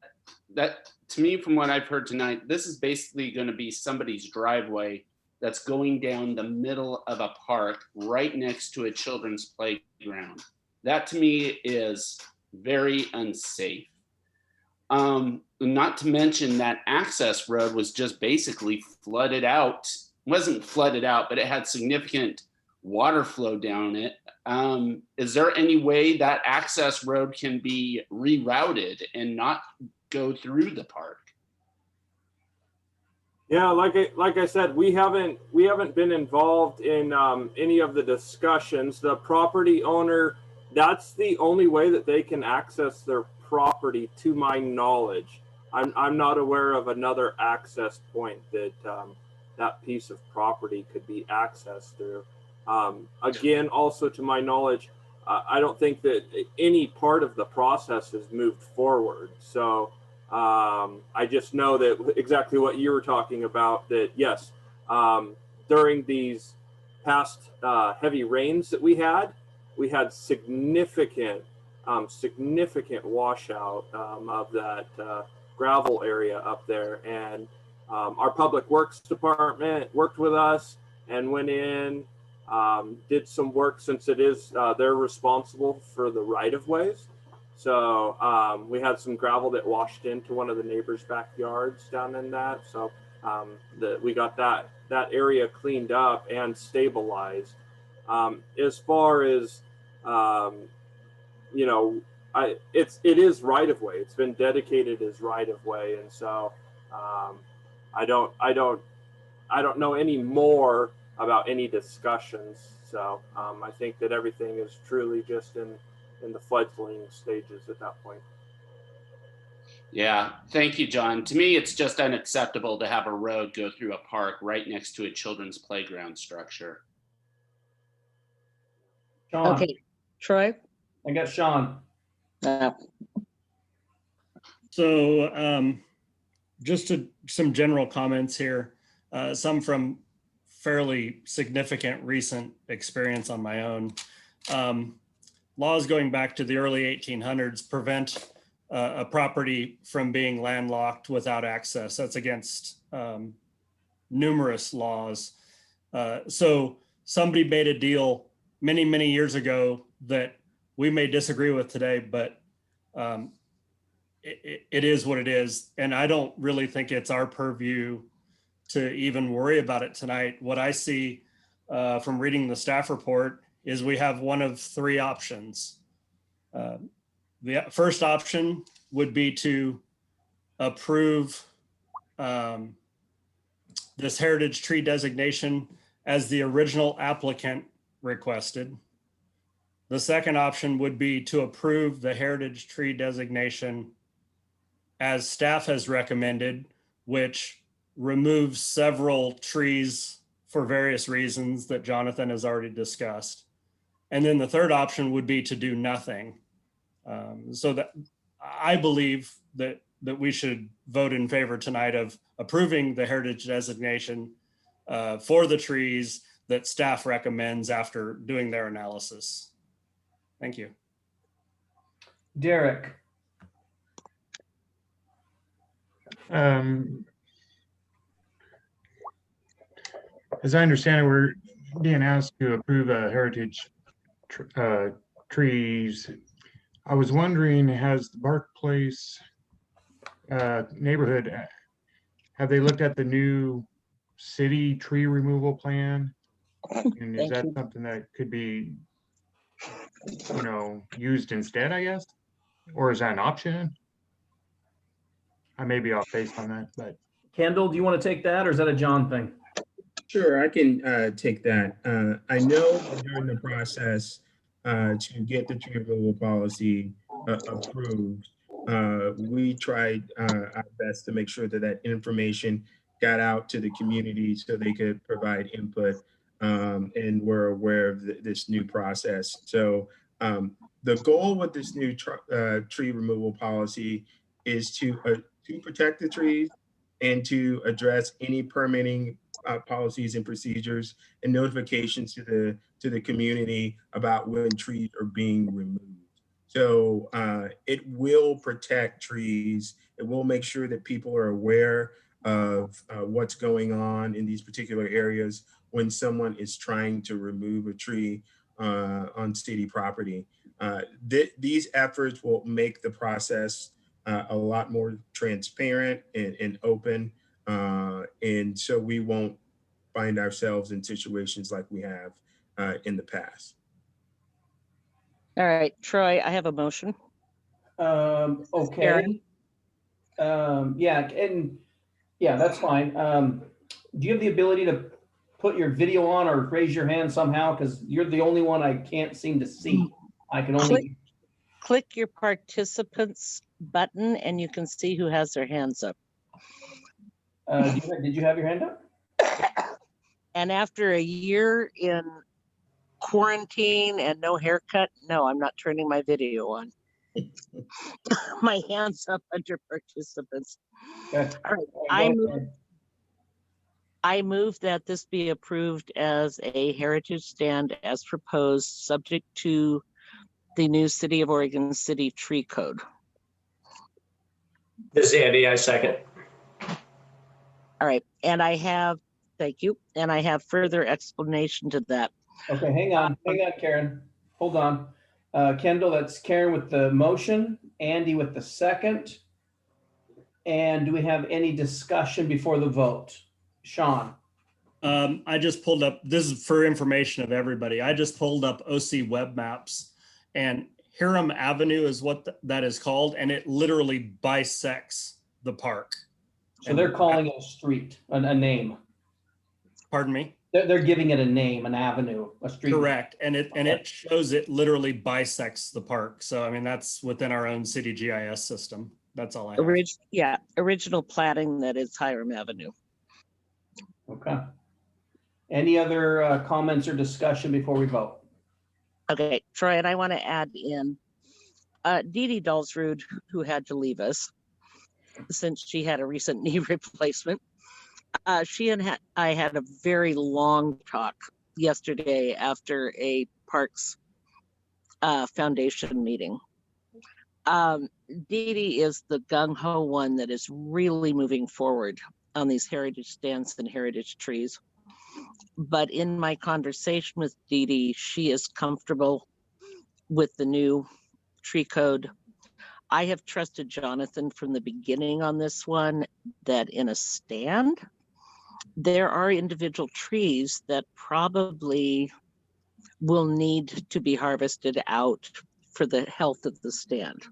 to me, from what I've heard tonight, this is basically going to be somebody's driveway that's going down the middle of a park right next to a children's playground. That to me is very unsafe. Not to mention that access road was just basically flooded out. It wasn't flooded out, but it had significant water flow down it. Is there any way that access road can be rerouted and not go through the park? Yeah, like I said, we haven't been involved in any of the discussions. The property owner, that's the only way that they can access their property, to my knowledge. I'm not aware of another access point that that piece of property could be accessed through. Again, also to my knowledge, I don't think that any part of the process has moved forward. So I just know that exactly what you were talking about, that yes, during these past heavy rains that we had significant washout of that gravel area up there. And our public works department worked with us and went in, did some work, since it is they're responsible for the right-of-ways. So we had some gravel that washed into one of the neighbors' backyards down in that. So we got that area cleaned up and stabilized. As far as you know, it is right-of-way. It's been dedicated as right-of-way, and so I don't know any more about any discussions. So I think that everything is truly just in the fledgling stages at that point. Yeah, thank you, John. To me, it's just unacceptable to have a road go through a park right next to a children's playground structure. Sean. Okay, Troy? I got Sean. So just some general comments here, some from fairly significant recent experience on my own. laws going back to the early 1800s prevent a property from being landlocked without access. That's against numerous laws. So somebody made a deal many, many years ago that we may disagree with today, but it is what it is. And I don't really think it's our purview to even worry about it tonight. What I see from reading the staff report is we have one of three options. The first option would be to approve this heritage tree designation as the original applicant requested. The second option would be to approve the heritage tree designation as staff has recommended, which removes several trees for various reasons that Jonathan has already discussed. And then the third option would be to do nothing. So that I believe that we should vote in favor tonight of approving the heritage designation for the trees that staff recommends after doing their analysis. Thank you. Derek, As I understand it, we're being asked to approve a heritage trees. I was wondering, has the Bark Place neighborhood, have they looked at the new city tree removal plan? And is that something that could be, used instead, I guess? Or is that an option? I may be off base on that, but. Kendall, do you want to take that, or is that a John thing? Sure, I can take that. I know during the process to get the tree removal policy approved, we tried our best to make sure that that information got out to the community so they could provide input, and we're aware of this new process. So the goal with this new tree removal policy is to protect the trees and to address any permitting policies and procedures and notifications to the community about when trees are being removed. So it will protect trees. It will make sure that people are aware of what's going on in these particular areas when someone is trying to remove a tree on city property. These efforts will make the process a lot more transparent and open. And so we won't find ourselves in situations like we have in the past. All right, Troy, I have a motion. Okay. Yeah, that's fine. Do you have the ability to put your video on or raise your hand somehow? Because you're the only one I can't seem to see. I can only click your participants button and you can see who has their hands up. Did you have your hand up? And after a year in quarantine and no haircut, no, I'm not turning my video on. My hands up under participants. Okay. All right. I move that this be approved as a heritage stand as proposed, subject to the new City of Oregon City Tree Code. This is Andy, I second. All right, and I have, thank you, and I have further explanation to that. Okay, hang on, Karen. Hold on. Kendall, that's Karen with the motion, Andy with the second. And do we have any discussion before the vote? Sean? I just pulled up, this is for information of everybody. I just pulled up OC Web Maps, and Hiram Avenue is what that is called, and it literally bisects the park. So they're calling it a street, a name. Pardon me? They're giving it a name, an avenue, a street. Correct, and it shows it literally bisects the park. So I mean, that's within our own city GIS system. That's all I have. Original platting that is Hiram Avenue. Okay. Any other comments or discussion before we vote? Okay, Troy, and I want to add in Dee Dee Dalsrud, who had to leave us since she had a recent knee replacement. She and I had a very long talk yesterday after a parks foundation meeting. Dee Dee is the gung-ho one that is really moving forward on these heritage stands and heritage trees. But in my conversation with Dee Dee, she is comfortable with the new tree code. I have trusted Jonathan from the beginning on this one, that in a stand, there are individual trees that probably will need to be harvested out for the health of the stand.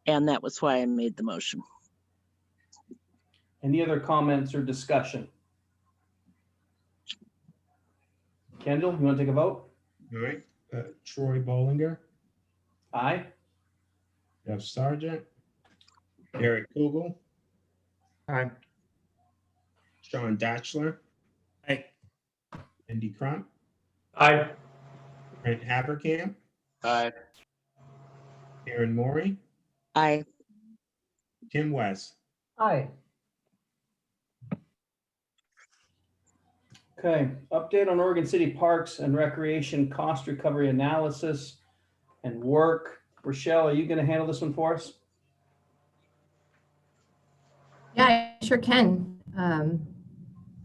And that was why I made the motion. Any other comments or discussion? Kendall, you want to take a vote? All right, Troy Bollinger, Aye. Jeff Sargent, Eric Kugel, Aye. Sean Datchler, Aye. Andy Crump, Aye. Brent Haverkamp, Aye. Aaron Maury, Aye. Tim West. Aye. Okay, update on Oregon City Parks and Recreation cost recovery analysis and work. Rochelle, are you going to handle this one for us? Yeah, I sure can.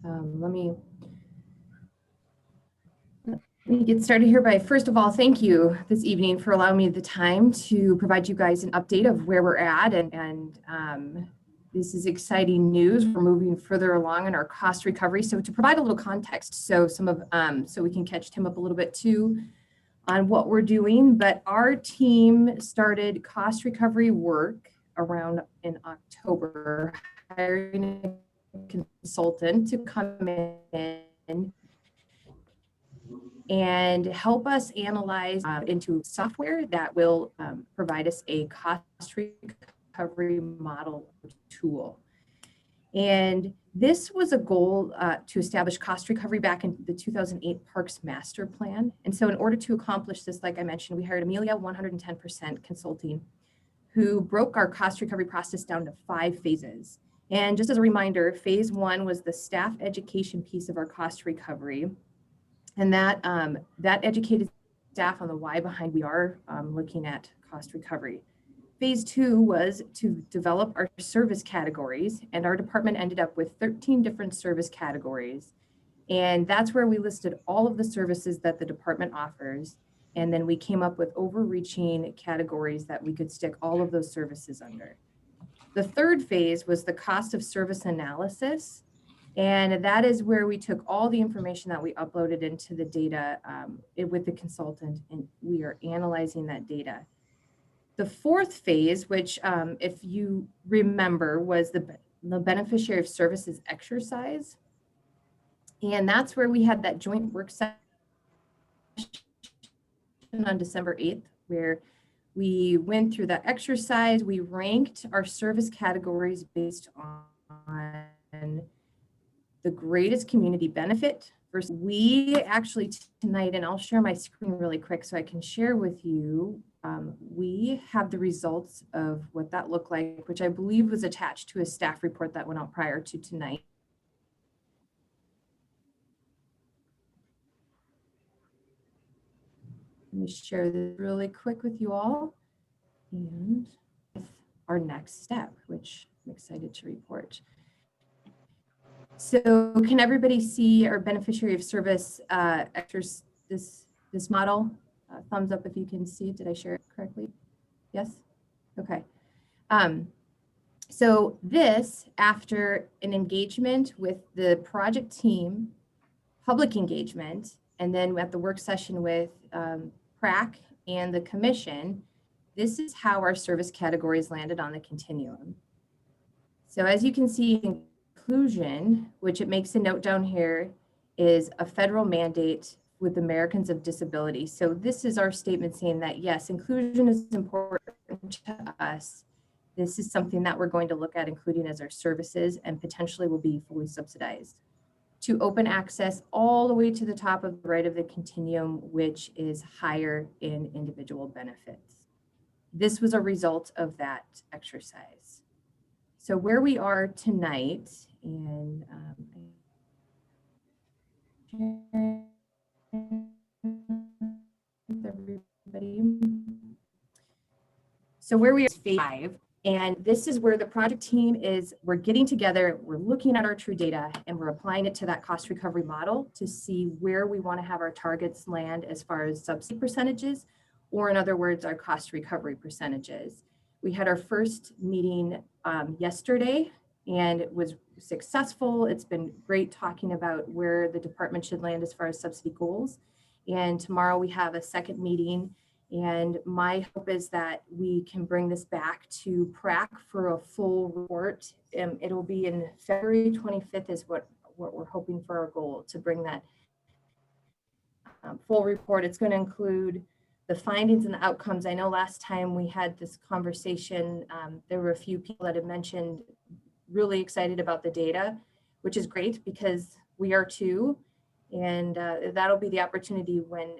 Let me get started here by, first of all, thank you this evening for allowing me the time to provide you guys an update of where we're at. And this is exciting news. We're moving further along in our cost recovery. So to provide a little context, so so we can catch Tim up a little bit too on what we're doing. But our team started cost recovery work around in October, hiring a consultant to come in and help us analyze into software that will provide us a cost recovery model tool. And this was a goal to establish cost recovery back in the 2008 Parks Master Plan. And so in order to accomplish this, like I mentioned, we hired Amelia 110% Consulting, who broke our cost recovery process down to 5 phases. And just as a reminder, phase 1 was the staff education piece of our cost recovery. And that educated staff on the why behind we are looking at cost recovery. Phase 2 was to develop our service categories, and our department ended up with 13 different service categories. And that's where we listed all of the services that the department offers. And then we came up with overreaching categories that we could stick all of those services under. The third phase was the cost of service analysis. And that is where we took all the information that we uploaded into the data with the consultant, and we are analyzing that data. The fourth phase, which if you remember, was the beneficiary of services exercise. And that's where we had that joint work session on December 8th, where we went through that exercise. We ranked our service categories based on the greatest community benefit versus we actually tonight, and I'll share my screen really quick so I can share with you. We have the results of what that looked like, which I believe was attached to a staff report that went out prior to tonight. Let me share this really quick with you all and our next step, which I'm excited to report. So can everybody see our beneficiary of service this model? Thumbs up if you can see it. Did I share it correctly? Yes? Okay. So this, after an engagement with the project team, public engagement, and then at the work session with PRAC and the commission, this is how our service categories landed on the continuum. So as you can see, inclusion, which it makes a note down here, is a federal mandate with Americans of Disability. So this is our statement saying that, yes, inclusion is important to us. This is something that we're going to look at including as our services and potentially will be fully subsidized. To open access all the way to the top of the right of the continuum, which is higher in individual benefits. This was a result of that exercise. So where we are tonight, and everybody, So where we are phase 5, and this is where the project team is, we're getting together, we're looking at our true data, and we're applying it to that cost recovery model to see where we want to have our targets land as far as subsidy percentages, or in other words, our cost recovery percentages. We had our first meeting yesterday, and it was successful. It's been great talking about where the department should land as far as subsidy goals. And tomorrow we have a second meeting. And my hope is that we can bring this back to PRAC for a full report. It'll be in February 25th is what we're hoping for our goal, to bring that full report. It's going to include the findings and the outcomes. I know last time we had this conversation, there were a few people that had mentioned really excited about the data, which is great because we are too. And that'll be the opportunity when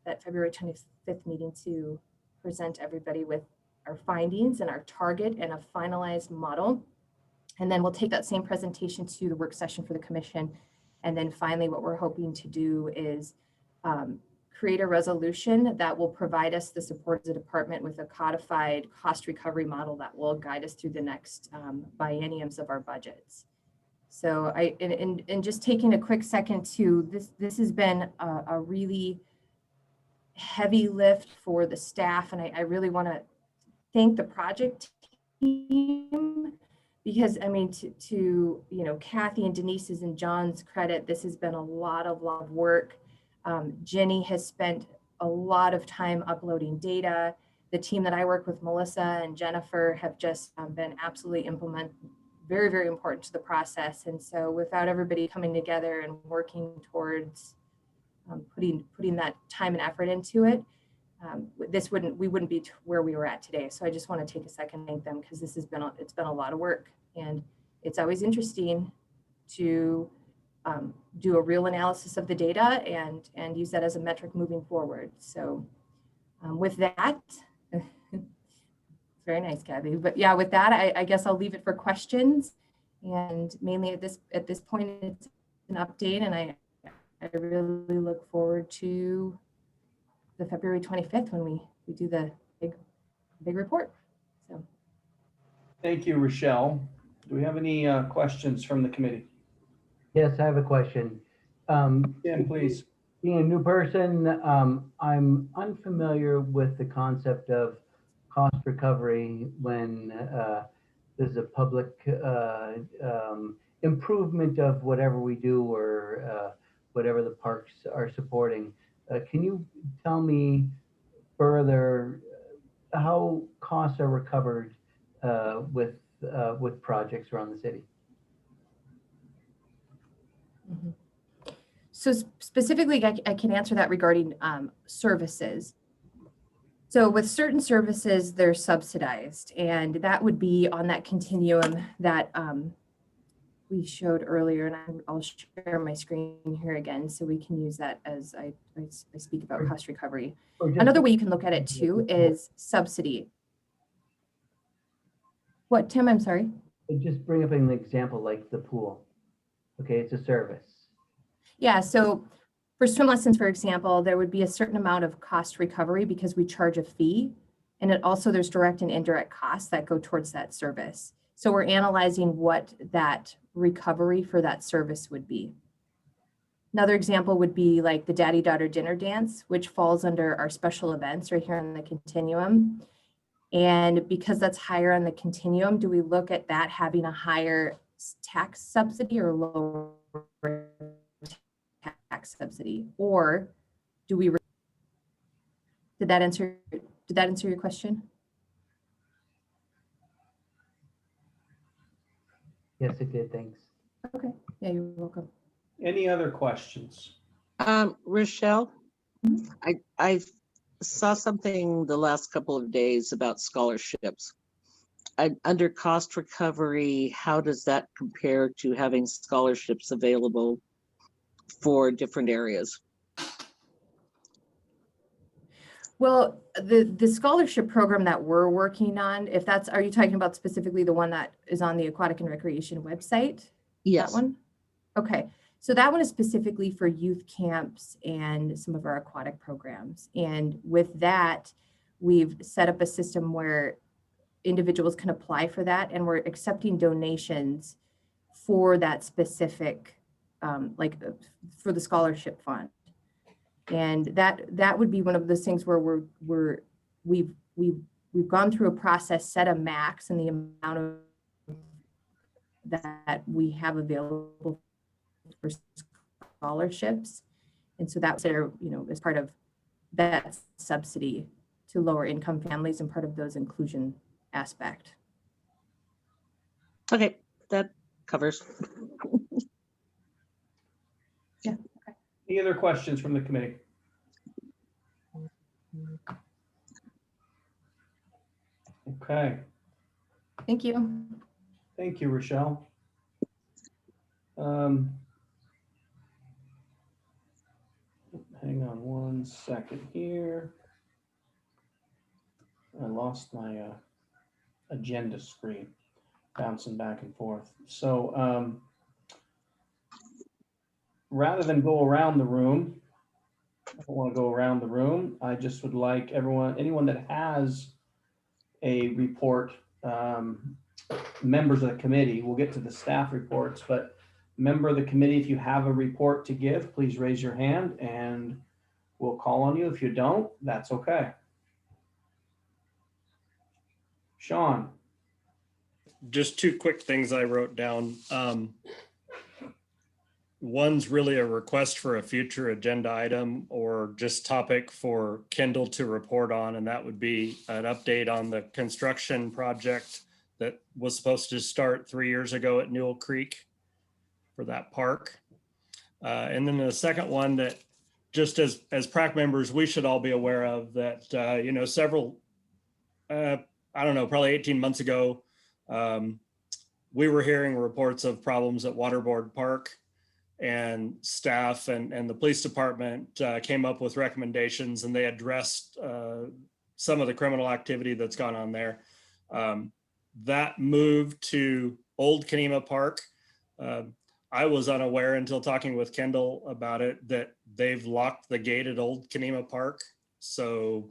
that February 25th meeting to present everybody with our findings and our target and a finalized model. And then we'll take that same presentation to the work session for the commission. And then finally, what we're hoping to do is create a resolution that will provide us the support as a department with a codified cost recovery model that will guide us through the next bienniums of our budgets. So and just taking a quick second to this has been a really heavy lift for the staff, and I really want to thank the project team, because I mean to you know, Kathy and Denise's and John's credit, this has been a lot of work. Jenny has spent a lot of time uploading data. The team that I work with, Melissa and Jennifer, have just been absolutely very, very important to the process. And so without everybody coming together and working towards putting that time and effort into it, we wouldn't be where we were at today. So I just want to take a second and thank them, because this has been it's been a lot of work, and it's always interesting to do a real analysis of the data and use that as a metric moving forward. So with that, very nice, Kathy. But yeah, with that, I guess I'll leave it for questions. And mainly at this point, it's an update, and I really look forward to the February 25th when we do the big report. So Thank you, Rochelle. Do we have any questions from the committee? Yes, I have a question. Dan, please. Being a new person, I'm unfamiliar with the concept of cost recovery when there's a public improvement of whatever we do or whatever the parks are supporting. Can you tell me further how costs are recovered with projects around the city? Mm-hmm. So specifically, I can answer that regarding services. So with certain services, they're subsidized, and that would be on that continuum that we showed earlier. And I'll share my screen here again so we can use that as I speak about cost recovery. Another way you can look at it too is subsidy. What, Tim? I'm sorry. Just bring up an example like the pool. Okay, it's a service. Yeah, so for swim lessons, for example, there would be a certain amount of cost recovery because we charge a fee. And it also, there's direct and indirect costs that go towards that service. So we're analyzing what that recovery for that service would be. Another example would be like the daddy-daughter dinner dance, which falls under our special events right here on the continuum. And because that's higher on the continuum, do we look at that having a higher tax subsidy or lower tax subsidy? Or do we, did that answer your question? Yes, it did. Thanks. Okay. Yeah, you're welcome. Any other questions? Rochelle, I saw something the last couple of days about scholarships. Under cost recovery, how does that compare to having scholarships available for different areas? Well, the scholarship program that we're working on, if that's, are you talking about specifically the one that is on the Aquatic and Recreation website? Yes. That one? Okay. So that one is specifically for youth camps and some of our aquatic programs. And with that, we've set up a system where individuals can apply for that, and we're accepting donations for that specific, for the scholarship fund. And that would be one of those things where we've gone through a process, set a max in the amount of that we have available for scholarships. And so that's there, as part of that subsidy to lower income families and part of those inclusion aspect. Okay, that covers. Yeah. Any other questions from the committee? Okay. Thank you. Thank you, Rochelle. Hang on one second here. I lost my agenda screen, bouncing back and forth. So rather than go around the room, I don't want to go around the room. I just would like anyone that has a report, members of the committee, we'll get to the staff reports, but member of the committee, if you have a report to give, please raise your hand and we'll call on you. If you don't, that's okay. Sean. Just two quick things I wrote down. One's really a request for a future agenda item or just topic for Kendall to report on, and that would be an update on the construction project that was supposed to start 3 years ago at Newell Creek for that park. And then the second one that just as PRAC members, we should all be aware of that, several, I don't know, probably 18 months ago, we were hearing reports of problems at Waterboard Park, and staff and the police department came up with recommendations, and they addressed some of the criminal activity that's gone on there. That moved to Old Kenema Park. I was unaware until talking with Kendall about it that they've locked the gate at Old Kenema Park. So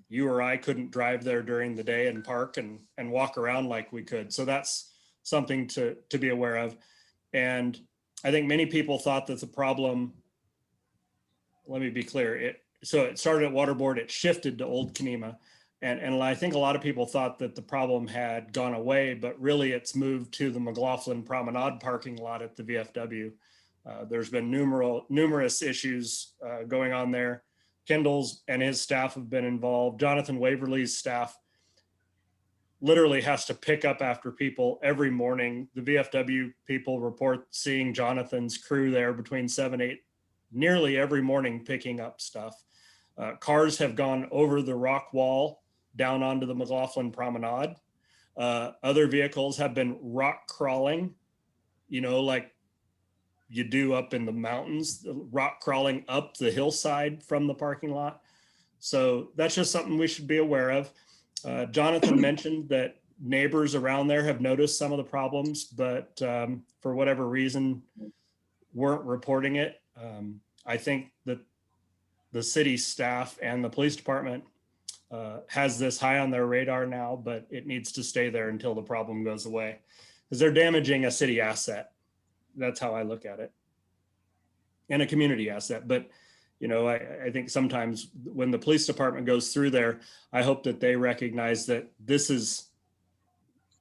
you or I couldn't drive there during the day and park and walk around like we could. So that's something to be aware of. And I think many people thought that the problem, let me be clear, so it started at Waterboard, it shifted to Old Kenema. And I think a lot of people thought that the problem had gone away, but really it's moved to the McLaughlin Promenade parking lot at the VFW. There's been numerous issues going on there. Kendall's and his staff have been involved. Jonathan Waverly's staff literally has to pick up after people every morning. The VFW people report seeing Jonathan's crew there between 7, 8, nearly every morning picking up stuff. Cars have gone over the rock wall down onto the McLaughlin Promenade. Other vehicles have been rock crawling, like you do up in the mountains, rock crawling up the hillside from the parking lot. So that's just something we should be aware of. Jonathan mentioned that neighbors around there have noticed some of the problems, but for whatever reason, weren't reporting it. I think that the city staff and the police department has this high on their radar now, but it needs to stay there until the problem goes away because they're damaging a city asset. That's how I look at it, and a community asset. But I think sometimes when the police department goes through there, I hope that they recognize that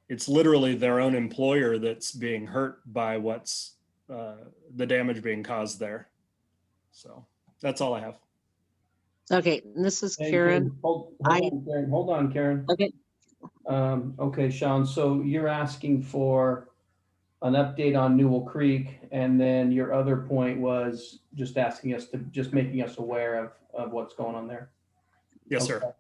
it's literally their own employer that's being hurt by what's the damage being caused there. So that's all I have. Okay, and this is Hey, Karen. Hold on, Karen. Okay. Okay, Sean, so you're asking for an update on Newell Creek, and then your other point was just making us aware of what's going on there. Yes, Okay. sir.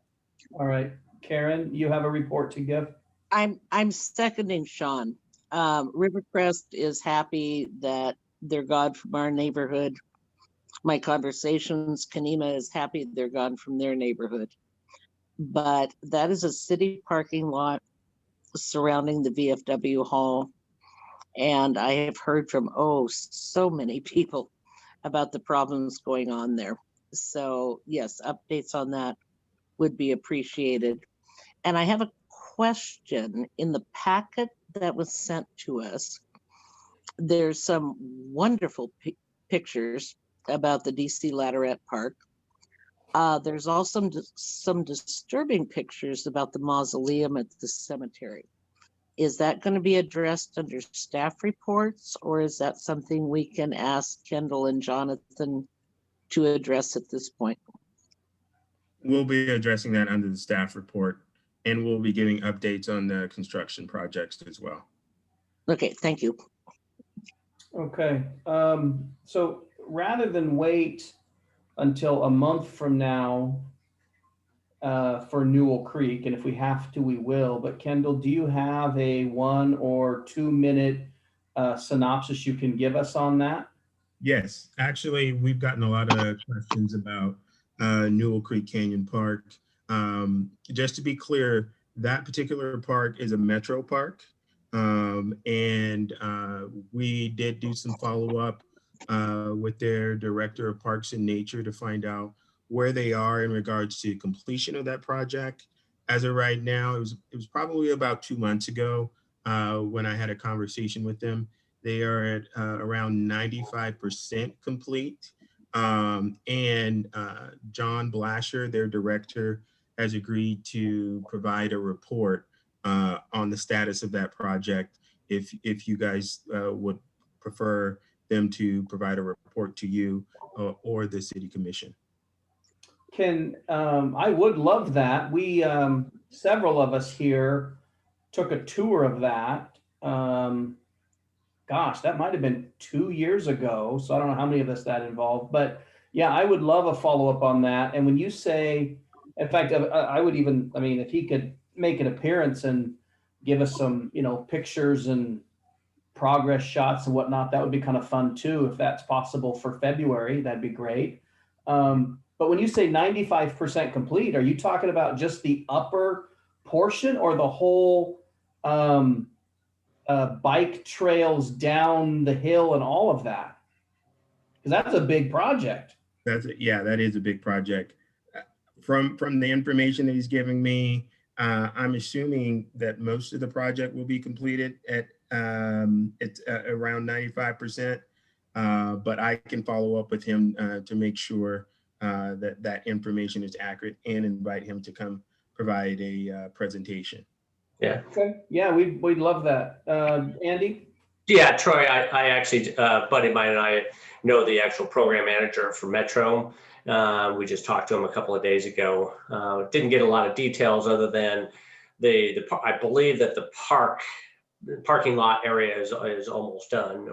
All right, Karen, you have a report to give? I'm seconding Sean. Rivercrest is happy that they're gone from our neighborhood. My conversations, Kenema is happy they're gone from their neighborhood. But that is a city parking lot surrounding the VFW hall. And I have heard from, so many people about the problems going on there. So yes, updates on that would be appreciated. And I have a question. In the packet that was sent to us, there's some wonderful pictures about the DC Ladderette Park. There's also some disturbing pictures about the mausoleum at the cemetery. Is that going to be addressed under staff reports, or is that something we can ask Kendall and Jonathan to address at this point? We'll be addressing that under the staff report, and we'll be giving updates on the construction projects as well. Okay, thank you. Okay, so rather than wait until a month from now for Newell Creek, and if we have to, we will, but Kendall, do you have a 1 or 2 minute synopsis you can give us on that? Yes, actually, we've gotten a lot of questions about Newell Creek Canyon Park. Just to be clear, that particular park is a metro park. And we did do some follow-up with their director of Parks and Nature to find out where they are in regards to completion of that project. As of right now, it was probably about 2 months ago when I had a conversation with them. They are at around 95% complete. And John Blasher, their director, has agreed to provide a report on the status of that project if you guys would prefer them to provide a report to you or the city commission. I would love that. We, several of us here took a tour of that. Gosh, that might have been 2 years ago. So I don't know how many of us that involved, but yeah, I would love a follow-up on that. And when you say, in fact, I would even, I mean, if he could make an appearance and give us some, pictures and progress shots and whatnot, that would be kind of fun too. If that's possible for February, that'd be great. But when you say 95% complete, are you talking about just the upper portion or the whole bike trails down the hill and all of that? Because that's a big project. Yeah, that is a big project. From the information that he's giving me, I'm assuming that most of the project will be completed at around 95%. But I can follow up with him to make sure that information is accurate and invite him to come provide a presentation. Yeah. Okay. Yeah, we'd love that. Andy? Yeah, Troy, I actually, buddy of mine and I know the actual program manager for Metro. We just talked to him a couple of days ago. Didn't get a lot of details other than I believe that the parking lot area is almost done.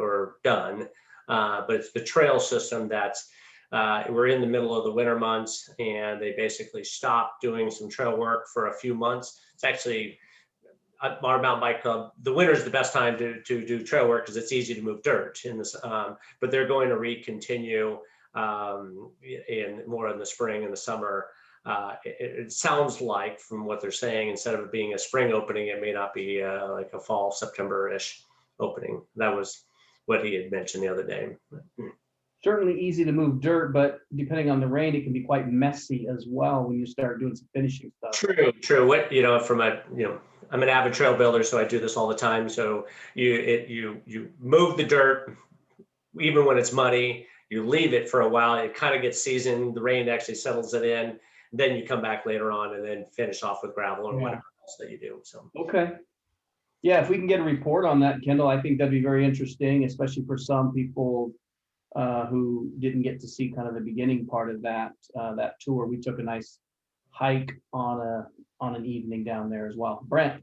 But it's the trail system that's, we're in the middle of the winter months and they basically stopped doing some trail work for a few months. It's actually, our mountain bike club, the winter is the best time to do trail work because it's easy to move dirt in this, but they're going to recontinue more in the spring and the summer. It sounds like from what they're saying, instead of it being a spring opening, it may not be like a fall September-ish opening. That was what he had mentioned the other day. Certainly easy to move dirt, but depending on the rain, it can be quite messy as well when you start doing some finishing stuff. True. What, I'm an avid trail builder, so I do this all the time. So you move the dirt, even when it's muddy, you leave it for a while, it kind of gets seasoned, the rain actually settles it in, then you come back later on and then finish off with gravel or whatever else that you do. So okay. Yeah, if we can get a report on that, Kendall, I think that'd be very interesting, especially for some people who didn't get to see kind of the beginning part of that tour. We took a nice hike on an evening down there as well. Brent.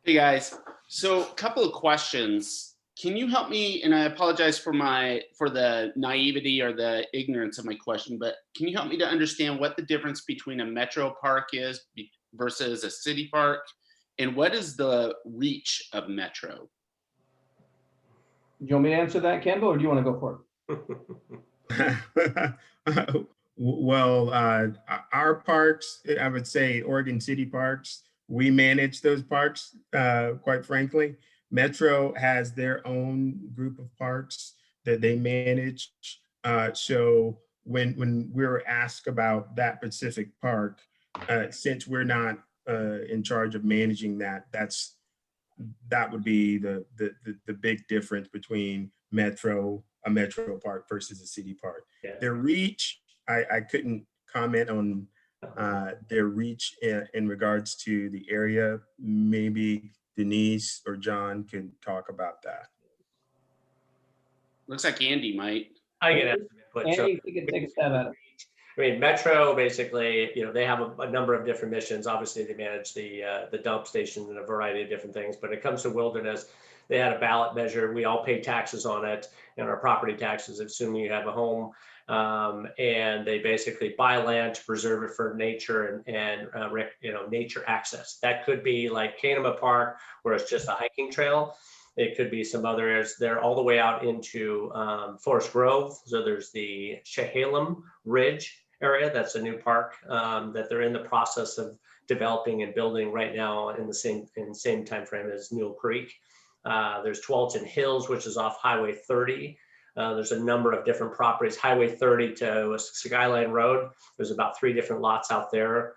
Hey guys, so a couple of questions. Can you help me? And I apologize for the naivety or the ignorance of my question, but can you help me to understand what the difference between a metro park is versus a city park, and what is the reach of metro? Do you want me to answer that, Kendall, or do you want to go for it? Well, our parks, I would say Oregon City Parks, we manage those parks, quite frankly. Metro has their own group of parks that they manage. So when we were asked about that Pacific Park, since we're not in charge of managing that, that would be the big difference between a metro park versus a city park. Yeah. Their reach, I couldn't comment on their reach in regards to the area. Maybe Denise or John could talk about that. Looks like Andy might. I can add some input. So, Andy, you can take a stab at it. I mean, Metro basically, they have a number of different missions. Obviously, they manage the dump stations and a variety of different things. But it comes to wilderness, they had a ballot measure. We all pay taxes on it, and our property taxes, assuming you have a home. And they basically buy land to preserve it for nature and nature access. That could be like Canema Park, where it's just a hiking trail. It could be some other areas. They're all the way out into Forest Grove. So there's the Chehalem Ridge area. That's a new park that they're in the process of developing and building right now in the same time frame as Mule Creek. There's Tualatin Hills, which is off Highway 30. There's a number of different properties. Highway 30 to Skyline Road. There's about 3 different lots out there.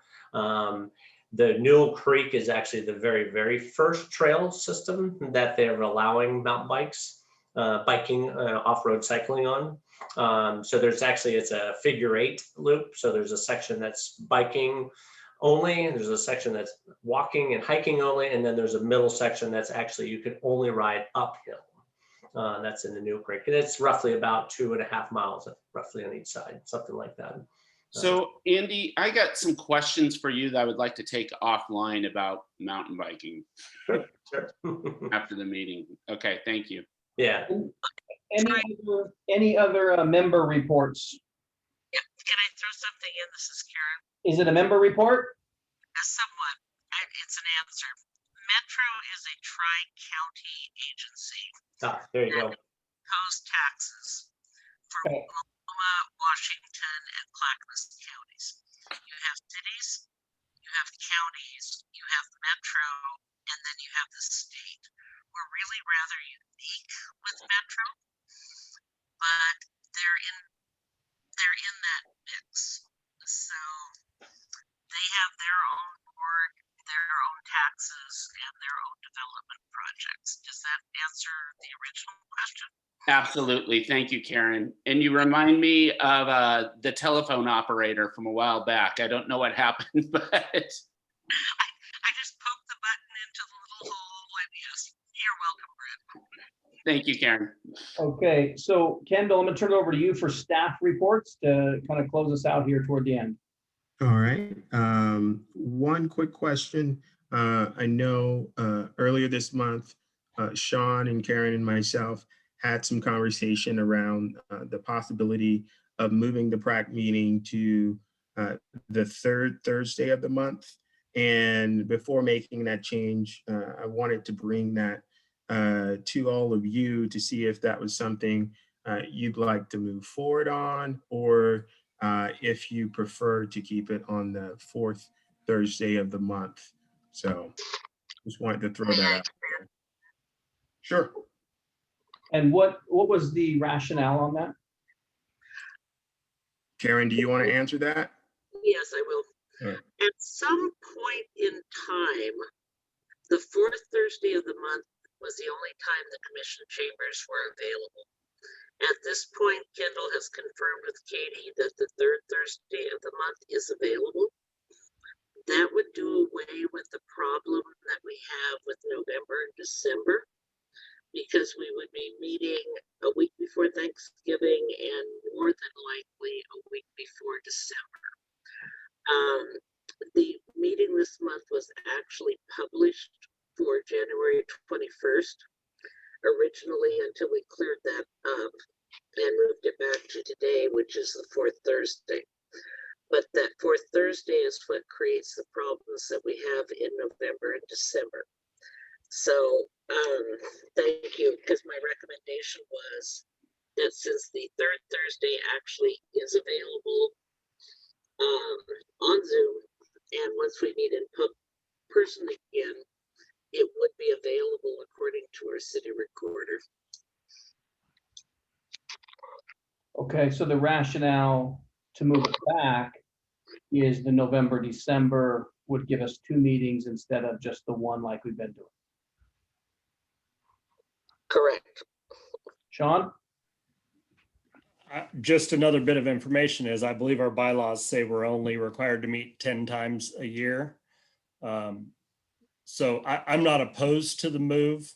The Newell Creek is actually the very, very first trail system that they're allowing mountain bikes, biking, off-road cycling on. So there's actually, it's a figure 8 loop. So there's a section that's biking only, there's a section that's walking and hiking only, and then there's a middle section that's actually, you can only ride uphill. That's in the Newell Creek. And it's roughly about 2.5 miles, roughly on each side, something like that. So Andy, I got some questions for you that I would like to take offline about mountain biking Sure. after the meeting. Okay, thank you. Yeah. Any other member reports? Yeah, can I throw something in? This is Karen. Is it a member report? Somewhat. It's an answer. Metro is a tri-county agency. There you go. Pays taxes for Oklahoma, Washington, and Clackamas counties. You have cities, you have counties, you have Metro, and then you have the state. We're really rather unique with Metro, but they're in that mix. So they have their own board, their own taxes, and their own development projects. Does that answer the original question? Absolutely. Thank you, Karen. And you remind me of the telephone operator from a while back. I don't know what happened, but I just poked the button into the little hole, and yes, you're welcome, Brett. thank you, Karen. Okay, so Kendall, I'm gonna turn it over to you for staff reports to kind of close us out here toward the end. All right. One quick question. I know earlier this month, Sean and Karen and myself had some conversation around the possibility of moving the PRAC meeting to the 3rd Thursday of the month. And before making that change, I wanted to bring that to all of you to see if that was something you'd like to move forward on, or if you prefer to keep it on the 4th Thursday of the month. So just wanted to throw that out there. Sure. And what was the rationale on that? Karen, do you want to answer that? Yes, I will. Sure. At some point in time, the 4th Thursday of the month was the only time the commission chambers were available. At this point, Kendall has confirmed with Katie that the 3rd Thursday of the month is available. That would do away with the problem that we have with November and December, because we would be meeting a week before Thanksgiving and more than likely a week before December. The meeting this month was actually published for January 21st, originally, until we cleared that up and moved it back to today, which is the 4th Thursday. But that 4th Thursday is what creates the problems that we have in November and December. So thank you, because my recommendation was that since the 3rd Thursday actually is available on Zoom, and once we meet in person again, it would be available according to our city recorder. Okay, so the rationale to move it back is the November, December would give us 2 meetings instead of just the one like we've been doing. Correct. Sean? Just another bit of information is I believe our bylaws say we're only required to meet 10 times a year. So I'm not opposed to the move.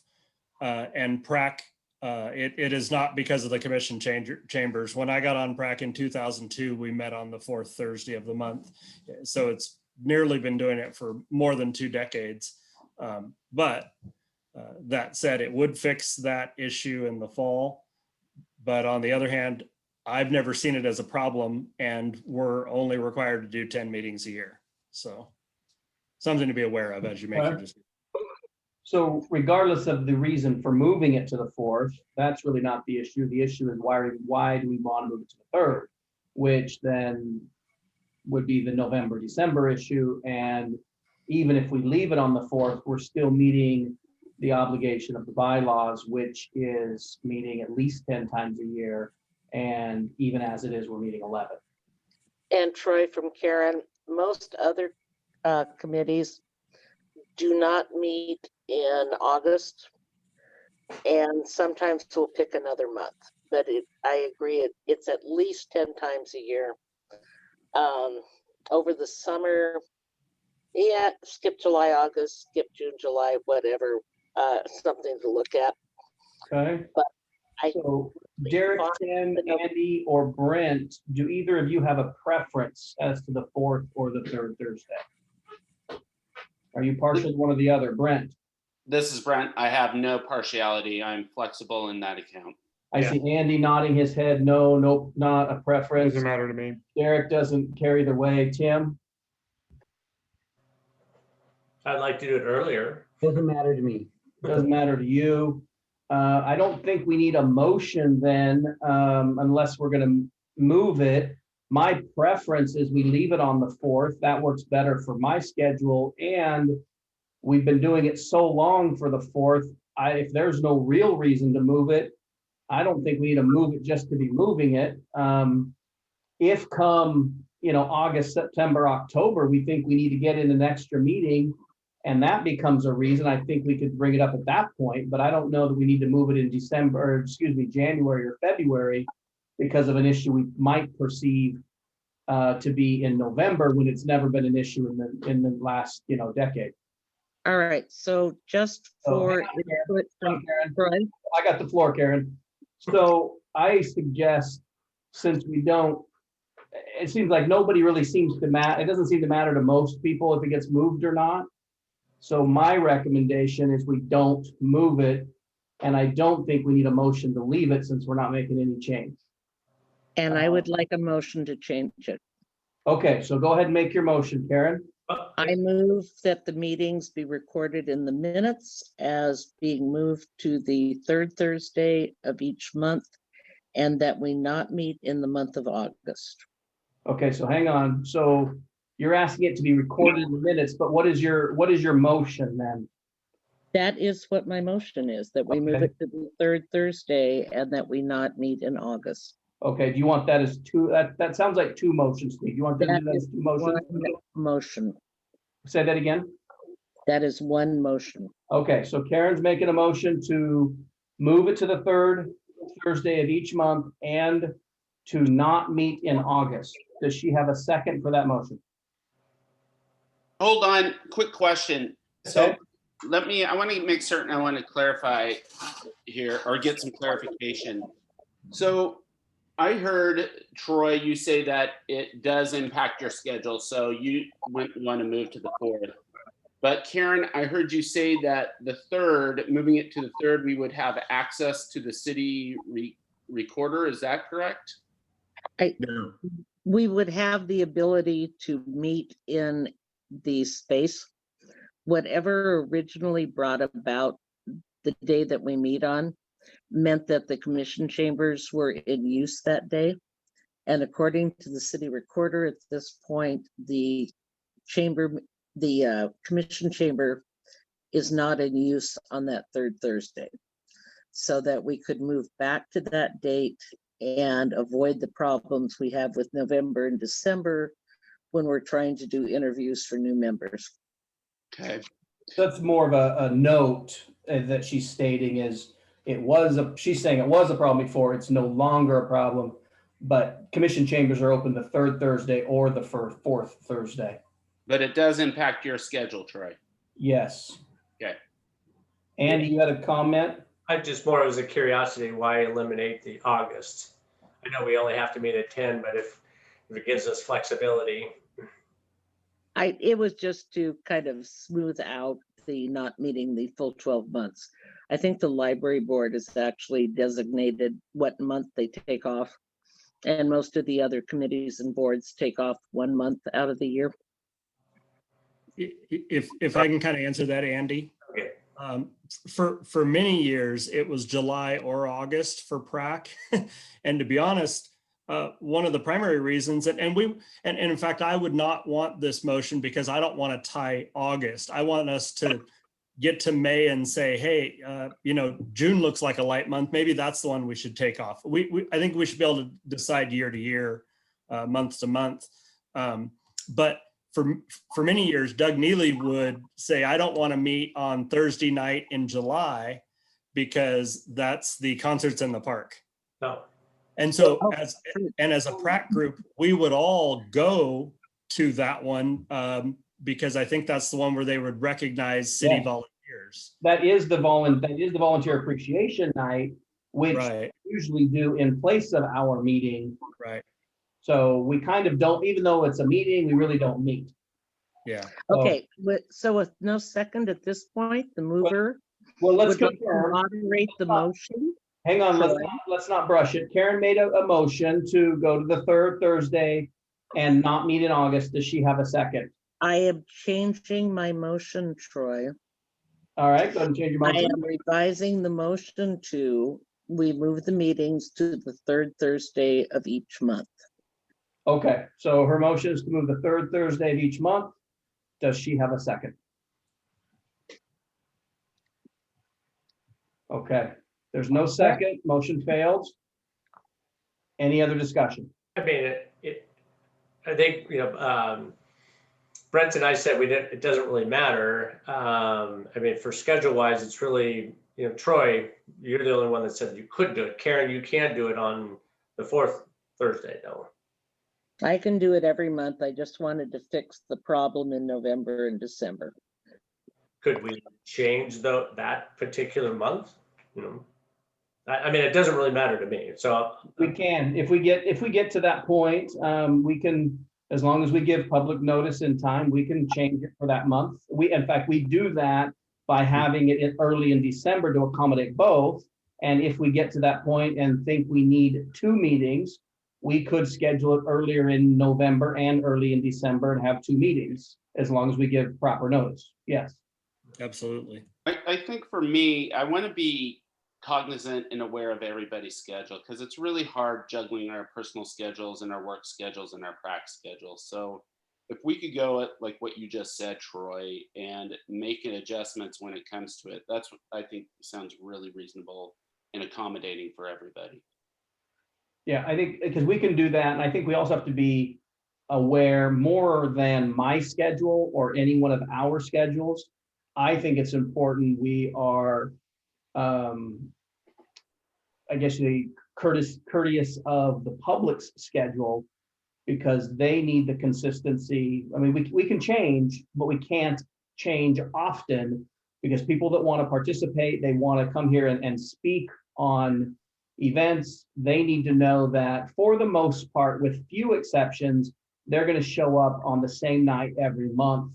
And PrAC, it is not because of the commission chambers. When I got on PrAC in 2002, we met on the 4th Thursday of the month. So it's nearly been doing it for more than 2 decades. But that said, it would fix that issue in the fall. But on the other hand, I've never seen it as a problem, and we're only required to do 10 meetings a year. So something to be aware of as you make your decision. So regardless of the reason for moving it to the 4th, that's really not the issue. The issue is why do we want to move it to the 3rd, which then would be the November, December issue. And even if we leave it on the 4th, we're still meeting the obligation of the bylaws, which is meeting at least 10 times a year. And even as it is, we're meeting 11. And Troy, from Karen, most other committees do not meet in August, and sometimes we'll pick another month. But I agree, it's at least 10 times a year. Over the summer, yeah, skip July, August, skip June, July, whatever, something to look at. Okay. But so Derek, Ken, Andy, or Brent, do either of you have a preference as to the 4th or the 3rd Thursday? Are you partial to one or the other? Brent? This is Brent. I have no partiality. I'm flexible in that account. I see Andy nodding his head. No, nope, not a preference. Doesn't matter to me. Derek doesn't carry the way. Tim? I'd like to do it earlier. Doesn't matter to me. Doesn't matter to you. I don't think we need a motion then, unless we're going to move it. My preference is we leave it on the 4th. That works better for my schedule. And we've been doing it so long for the 4th. If there's no real reason to move it, I don't think we need to move it just to be moving it. If come, August, September, October, we think we need to get in an extra meeting, and that becomes a reason, I think we could bring it up at that point, but I don't know that we need to move it in January or February because of an issue we might perceive to be in November when it's never been an issue in the last, decade. All right, so just for input from Brian. I got the floor, Karen. So I suggest, since we don't, it seems like nobody really seems to matter. It doesn't seem to matter to most people if it gets moved or not. So my recommendation is we don't move it. And I don't think we need a motion to leave it since we're not making any change. And I would like a motion to change it. Okay, so go ahead and make your motion, Karen. I move that the meetings be recorded in the minutes as being moved to the 3rd Thursday of each month, and that we not meet in the month of August. Okay, so hang on. So you're asking it to be recorded in the minutes, but what is your motion then? That is what my motion is, that we move it to the 3rd Thursday and that we not meet in August. Okay, do you want that as two? That sounds like 2 motions to me. Do you want that as 2 motions? One motion. Say that again. That is one motion. Okay, so Karen's making a motion to move it to the 3rd Thursday of each month and to not meet in August. Does she have a second for that motion? Hold on, quick question. So I want to make certain, I want to clarify here or get some clarification. So I heard, Troy, you say that it does impact your schedule, so you want to move to the 4th. But Karen, I heard you say that the 3rd, moving it to the 3rd, we would have access to the city recorder. Is that correct? No. We would have the ability to meet in the space. Whatever originally brought about the day that we meet on meant that the commission chambers were in use that day. And according to the city recorder at this point, the commission chamber is not in use on that 3rd Thursday. So that we could move back to that date and avoid the problems we have with November and December when we're trying to do interviews for new members. Okay. That's more of a note that she's stating is she's saying it was a problem before. It's no longer a problem, but commission chambers are open the third Thursday or the fourth Thursday. But it does impact your schedule, Troy. Yes. Okay. Andy, you had a comment? I just more as a curiosity, why eliminate the August? I know we only have to meet at 10, but if it gives us flexibility. It was just to kind of smooth out the not meeting the full 12 months. I think the library board has actually designated what month they take off. And most of the other committees and boards take off 1 month out of the year. If I can kind of answer that, Andy. Okay. For many years, it was July or August for PrAC. And to be honest, one of the primary reasons, and in fact, I would not want this motion because I don't want to tie August. I want us to get to May and say, hey, June looks like a light month. Maybe that's the one we should take off. I think we should be able to decide year to year, month to month. But for many years, Doug Neely would say, I don't want to meet on Thursday night in July because that's the concerts in the park. No. And so as a PrAC group, we would all go to that one because I think that's the one where they would recognize city volunteers. That is the volunteer appreciation night, which we usually do in place of our meeting. Right. So we kind of don't, even though it's a meeting, we really don't meet. Yeah. Okay, so with no second at this point, the mover. Well, let's would like to confirm. moderate the motion. Hang on, let's not brush it. Karen made a motion to go to the third Thursday and not meet in August. Does she have a second? I am changing my motion, Troy. All right, go ahead and change your motion. I am revising the motion to, we move the meetings to the third Thursday of each month. Okay, so her motion is to move the third Thursday of each month. Does she have a second? Okay, there's no second, motion fails. Any other discussion? I mean, I think, Brent and I said it doesn't really matter. I mean, for schedule wise, it's really, Troy, you're the only one that said you could do it. Karen, you can do it on the fourth Thursday though. I can do it every month. I just wanted to fix the problem in November and December. Could we change that particular month? I mean, it doesn't really matter to me. So we can, if we get to that point, we can, as long as we give public notice in time, we can change it for that month. In fact, we do that by having it early in December to accommodate both. And if we get to that point and think we need 2 meetings, we could schedule it earlier in November and early in December and have 2 meetings, as long as we give proper notice. Yes. Absolutely. I think for me, I want to be cognizant and aware of everybody's schedule because it's really hard juggling our personal schedules and our work schedules and our PrAC schedules. So if we could go at like what you just said, Troy, and make adjustments when it comes to it, that's what I think sounds really reasonable and accommodating for everybody. Yeah, I think because we can do that. And I think we also have to be aware more than my schedule or any one of our schedules. I think it's important we are, I guess, courteous of the public's schedule because they need the consistency. I mean, we can change, but we can't change often because people that want to participate, they want to come here and speak on events. They need to know that for the most part, with few exceptions, they're going to show up on the same night every month.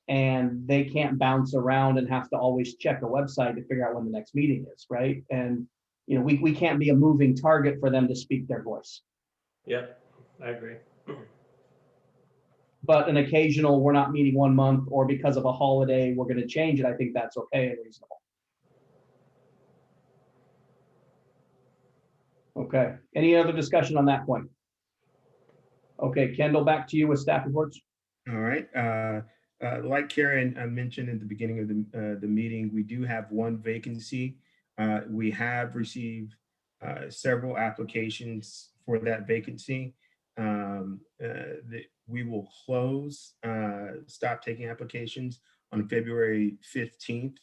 And they can't bounce around and have to always check a website to figure out when the next meeting is, right? And we can't be a moving target for them to speak their voice. Yeah, I agree. But an occasional, we're not meeting 1 month, or because of a holiday, we're going to change it. I think that's okay and reasonable. Okay, any other discussion on that point? Okay, Kendall, back to you with staff reports. All right. Like Karen mentioned at the beginning of the meeting, we do have 1 vacancy. We have received several applications for that vacancy. We will stop taking applications on February 15th.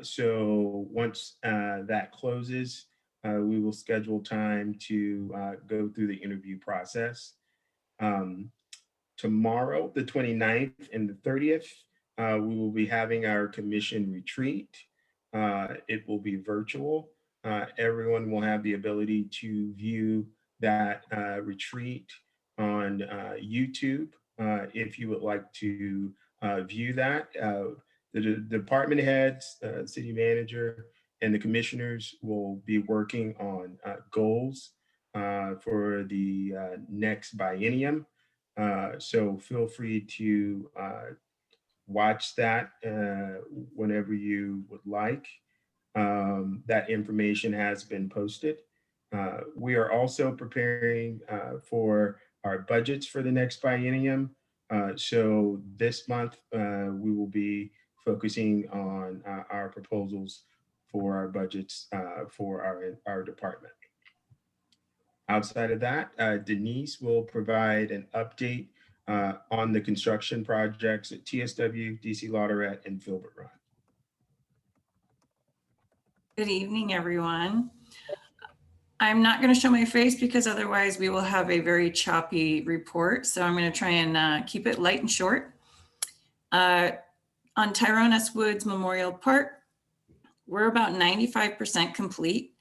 So once that closes, we will schedule time to go through the interview process. Tomorrow, the 29th and the 30th, we will be having our commission retreat. It will be virtual. Everyone will have the ability to view that retreat on YouTube. If you would like to view that, the department heads, city manager, and the commissioners will be working on goals for the next biennium. So feel free to watch that whenever you would like. That information has been posted. We are also preparing for our budgets for the next biennium. So this month, we will be focusing on our proposals for our budgets for our department. Outside of that, Denise will provide an update on the construction projects at TSW, DC Lotterette, and Filbert Run. Good evening, everyone. I'm not going to show my face because otherwise we will have a very choppy report. So I'm going to try and keep it light and short. On Tyrone S. Woods Memorial Park, we're about 95% complete.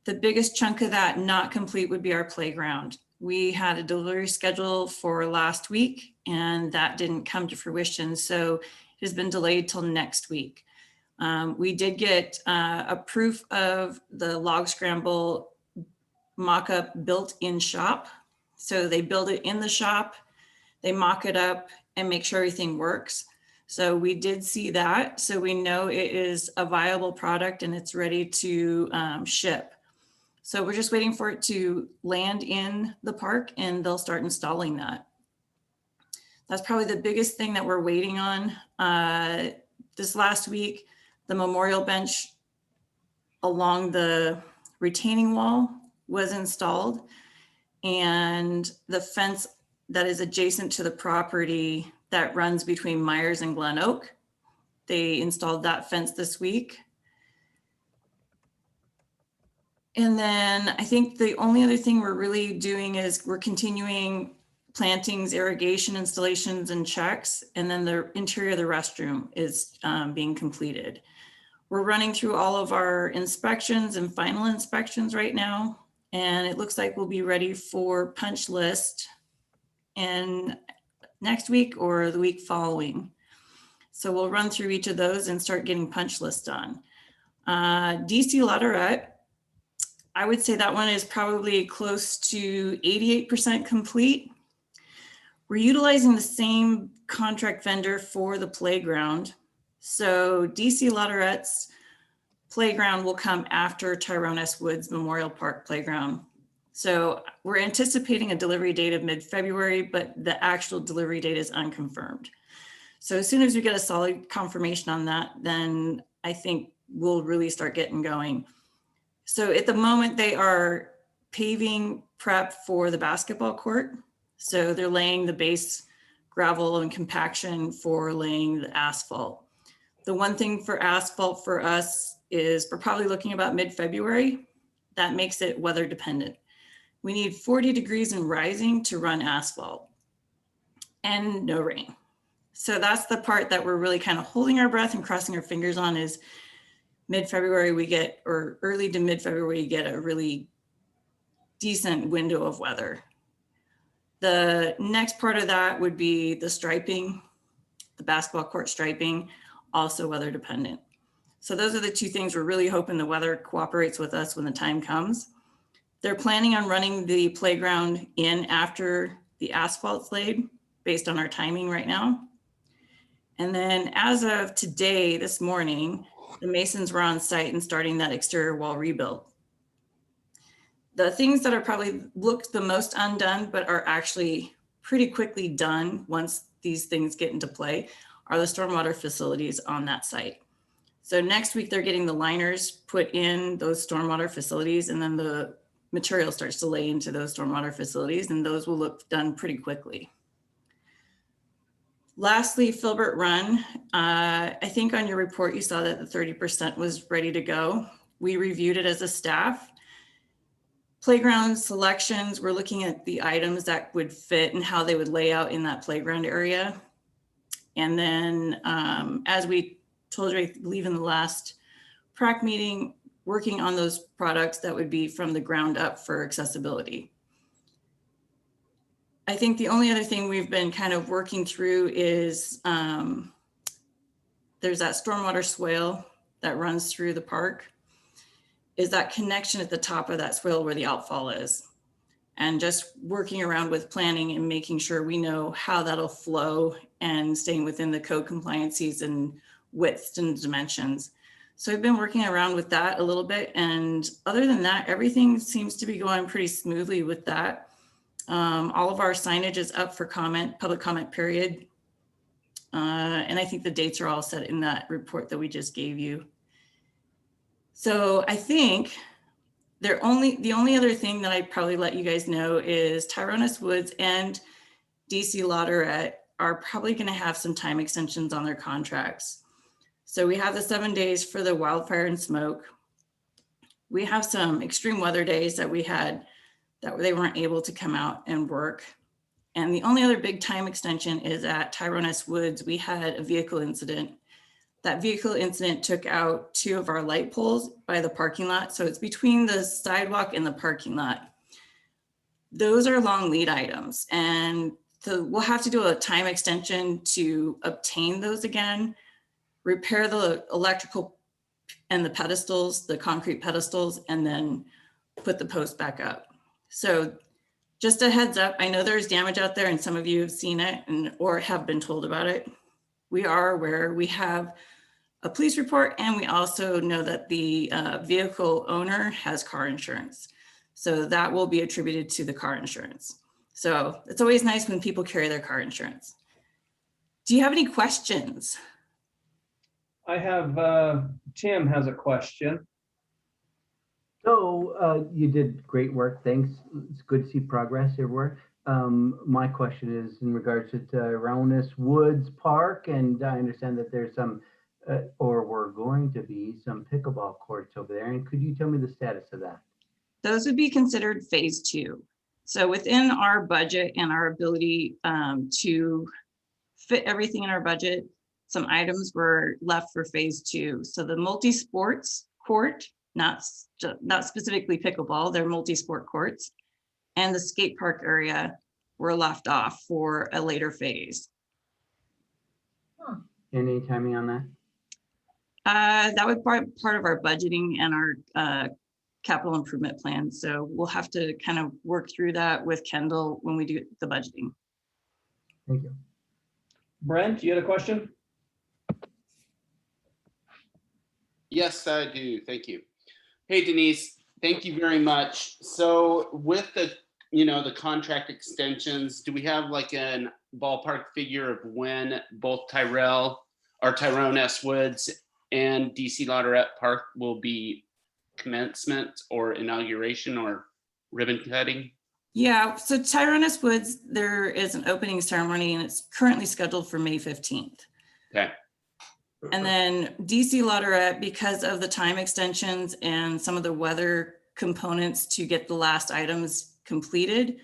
The biggest chunk of that not complete would be our playground. We had a delivery schedule for last week and that didn't come to fruition. So it has been delayed till next week. We did get a proof of the log scramble mock-up built in shop. So they build it in the shop, they mock it up and make sure everything works. So we did see that. So we know it is a viable product and it's ready to ship. So we're just waiting for it to land in the park and they'll start installing that. That's probably the biggest thing that we're waiting on. This last week, the memorial bench along the retaining wall was installed and the fence that is adjacent to the property that runs between Myers and Glen Oak, they installed that fence this week. And then I think the only other thing we're really doing is we're continuing plantings, irrigation installations and checks. And then the interior of the restroom is being completed. We're running through all of our inspections and final inspections right now. And it looks like we'll be ready for punch list in next week or the week following. So we'll run through each of those and start getting punch lists done. DC Lotterette, I would say that one is probably close to 88% complete. We're utilizing the same contract vendor for the playground. So DC Lotterette's playground will come after Tyrone S. Woods Memorial Park Playground. So we're anticipating a delivery date of mid-February, but the actual delivery date is unconfirmed. So as soon as we get a solid confirmation on that, then I think we'll really start getting going. So at the moment they are paving prep for the basketball court. So they're laying the base gravel and compaction for laying the asphalt. The one thing for asphalt for us is we're probably looking about mid-February. That makes it weather dependent. We need 40 degrees and rising to run asphalt and no rain. So that's the part that we're really kind of holding our breath and crossing our fingers on is mid-February we get, or early to mid-February, you get a really decent window of weather. The next part of that would be the striping, the basketball court striping, also weather dependent. So those are the two things we're really hoping the weather cooperates with us when the time comes. They're planning on running the playground in after the asphalt's laid based on our timing right now. And then as of today, this morning, the masons were on site and starting that exterior wall rebuild. The things that are probably look the most undone, but are actually pretty quickly done once these things get into play are the stormwater facilities on that site. So next week, they're getting the liners put in those stormwater facilities, and then the material starts to lay into those stormwater facilities, and those will look done pretty quickly. Lastly, Filbert Run. I think on your report, you saw that the 30% was ready to go. We reviewed it as a staff. Playground selections, we're looking at the items that would fit and how they would lay out in that playground area. And then as we told you, I believe in the last PrAC meeting, working on those products that would be from the ground up for accessibility. I think the only other thing we've been kind of working through is there's that stormwater swale that runs through the park. Is that connection at the top of that swale where the outfall is. And just working around with planning and making sure we know how that'll flow and staying within the code compliances and widths and dimensions. So I've been working around with that a little bit. And other than that, everything seems to be going pretty smoothly with that. All of our signage is up for comment, public comment period. And I think the dates are all set in that report that we just gave you. So I think the only other thing that I'd probably let you guys know is Tyronis Woods and DC Lotterette are probably going to have some time extensions on their contracts. So we have the 7 days for the wildfire and smoke. We have some extreme weather days that we had that they weren't able to come out and work. And the only other big time extension is at Tyronis Woods. We had a vehicle incident. That vehicle incident took out 2 of our light poles by the parking lot. So it's between the sidewalk and the parking lot. Those are long lead items. And so we'll have to do a time extension to obtain those again, repair the electrical and the pedestals, the concrete pedestals, and then put the post back up. So just a heads up, I know there's damage out there and some of you have seen it or have been told about it. We are aware. We have a police report, and we also know that the vehicle owner has car insurance. So that will be attributed to the car insurance. So it's always nice when people carry their car insurance. Do you have any questions? I have, Tim has a question. So you did great work. Thanks. It's good to see progress everywhere. My question is in regards to Tyronis Woods Park, and I understand that there's some, or were going to be some pickleball courts over there. And could you tell me the status of that? Those would be considered phase 2. So within our budget and our ability to fit everything in our budget, some items were left for phase 2. So the multi-sports court, not specifically pickleball, they're multi-sport courts, and the skate park area were left off for a later phase. Any timing on that? That would be part of our budgeting and our capital improvement plan. So we'll have to kind of work through that with Kendall when we do the budgeting. Thank you. Brent, you had a question? Yes, I do. Thank you. Hey, Denise, thank you very much. So with the, the contract extensions, do we have like a ballpark figure of when both Tyronis Woods and DC Lotterette Park will be commencement or inauguration or ribbon cutting? Yeah, so Tyronis Woods, there is an opening ceremony and it's currently scheduled for May 15th. Okay. And then DC Lotterette, because of the time extensions and some of the weather components to get the last items completed,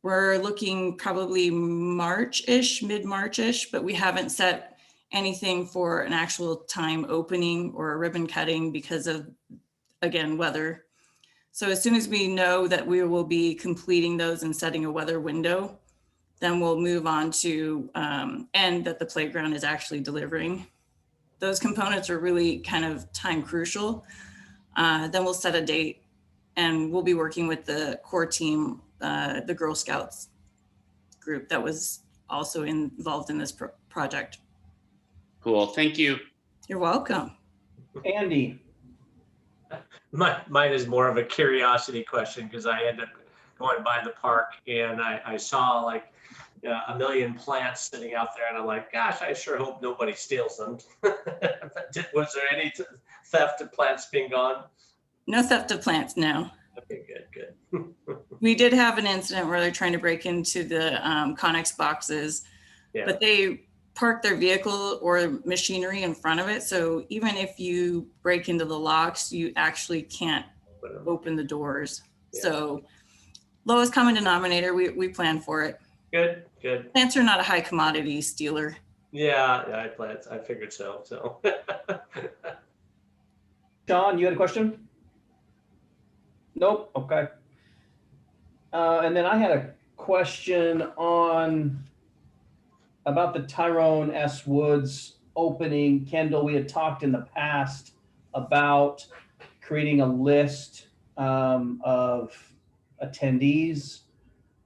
we're looking probably March-ish, mid-March-ish, but we haven't set anything for an actual time opening or a ribbon cutting because of, again, weather. So as soon as we know that we will be completing those and setting a weather window, then we'll move on to, and that the playground is actually delivering. Those components are really kind of time crucial. Then we'll set a date and we'll be working with the core team, the Girl Scouts group that was also involved in this project. Cool, thank you. You're welcome. Andy. Mine is more of a curiosity question because I end up going by the park, and I saw like a million plants sitting out there, and I'm like, gosh, I sure hope nobody steals them. Was there any theft of plants being gone? No theft of plants, no. Okay, good. We did have an incident where they're trying to break into the Connex boxes, Yeah. but they park their vehicle or machinery in front of it. So even if you break into the locks, you actually can't open the doors. Yeah. So lowest common denominator, we plan for it. Good. Plants are not a high commodity stealer. Yeah, plants. I figured so. Sean, you had a question? Nope. Okay. And then I had a question about the Tyrone S. Woods opening. Kendall, we had talked in the past about creating a list of attendees.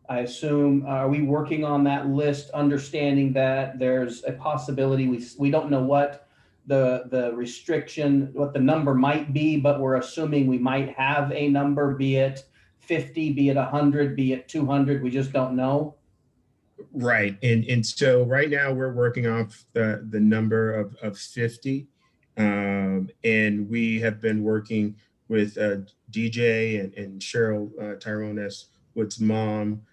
I assume, are we working on that list, understanding that there's a possibility we don't know what the restriction, what the number might be, but we're assuming we might have a number, be it 50, be it 100, be it 200, we just don't know. Right. And so right now we're working off the number of 50. And we have been working with DJ and Cheryl Tyrone S. Wood's mom,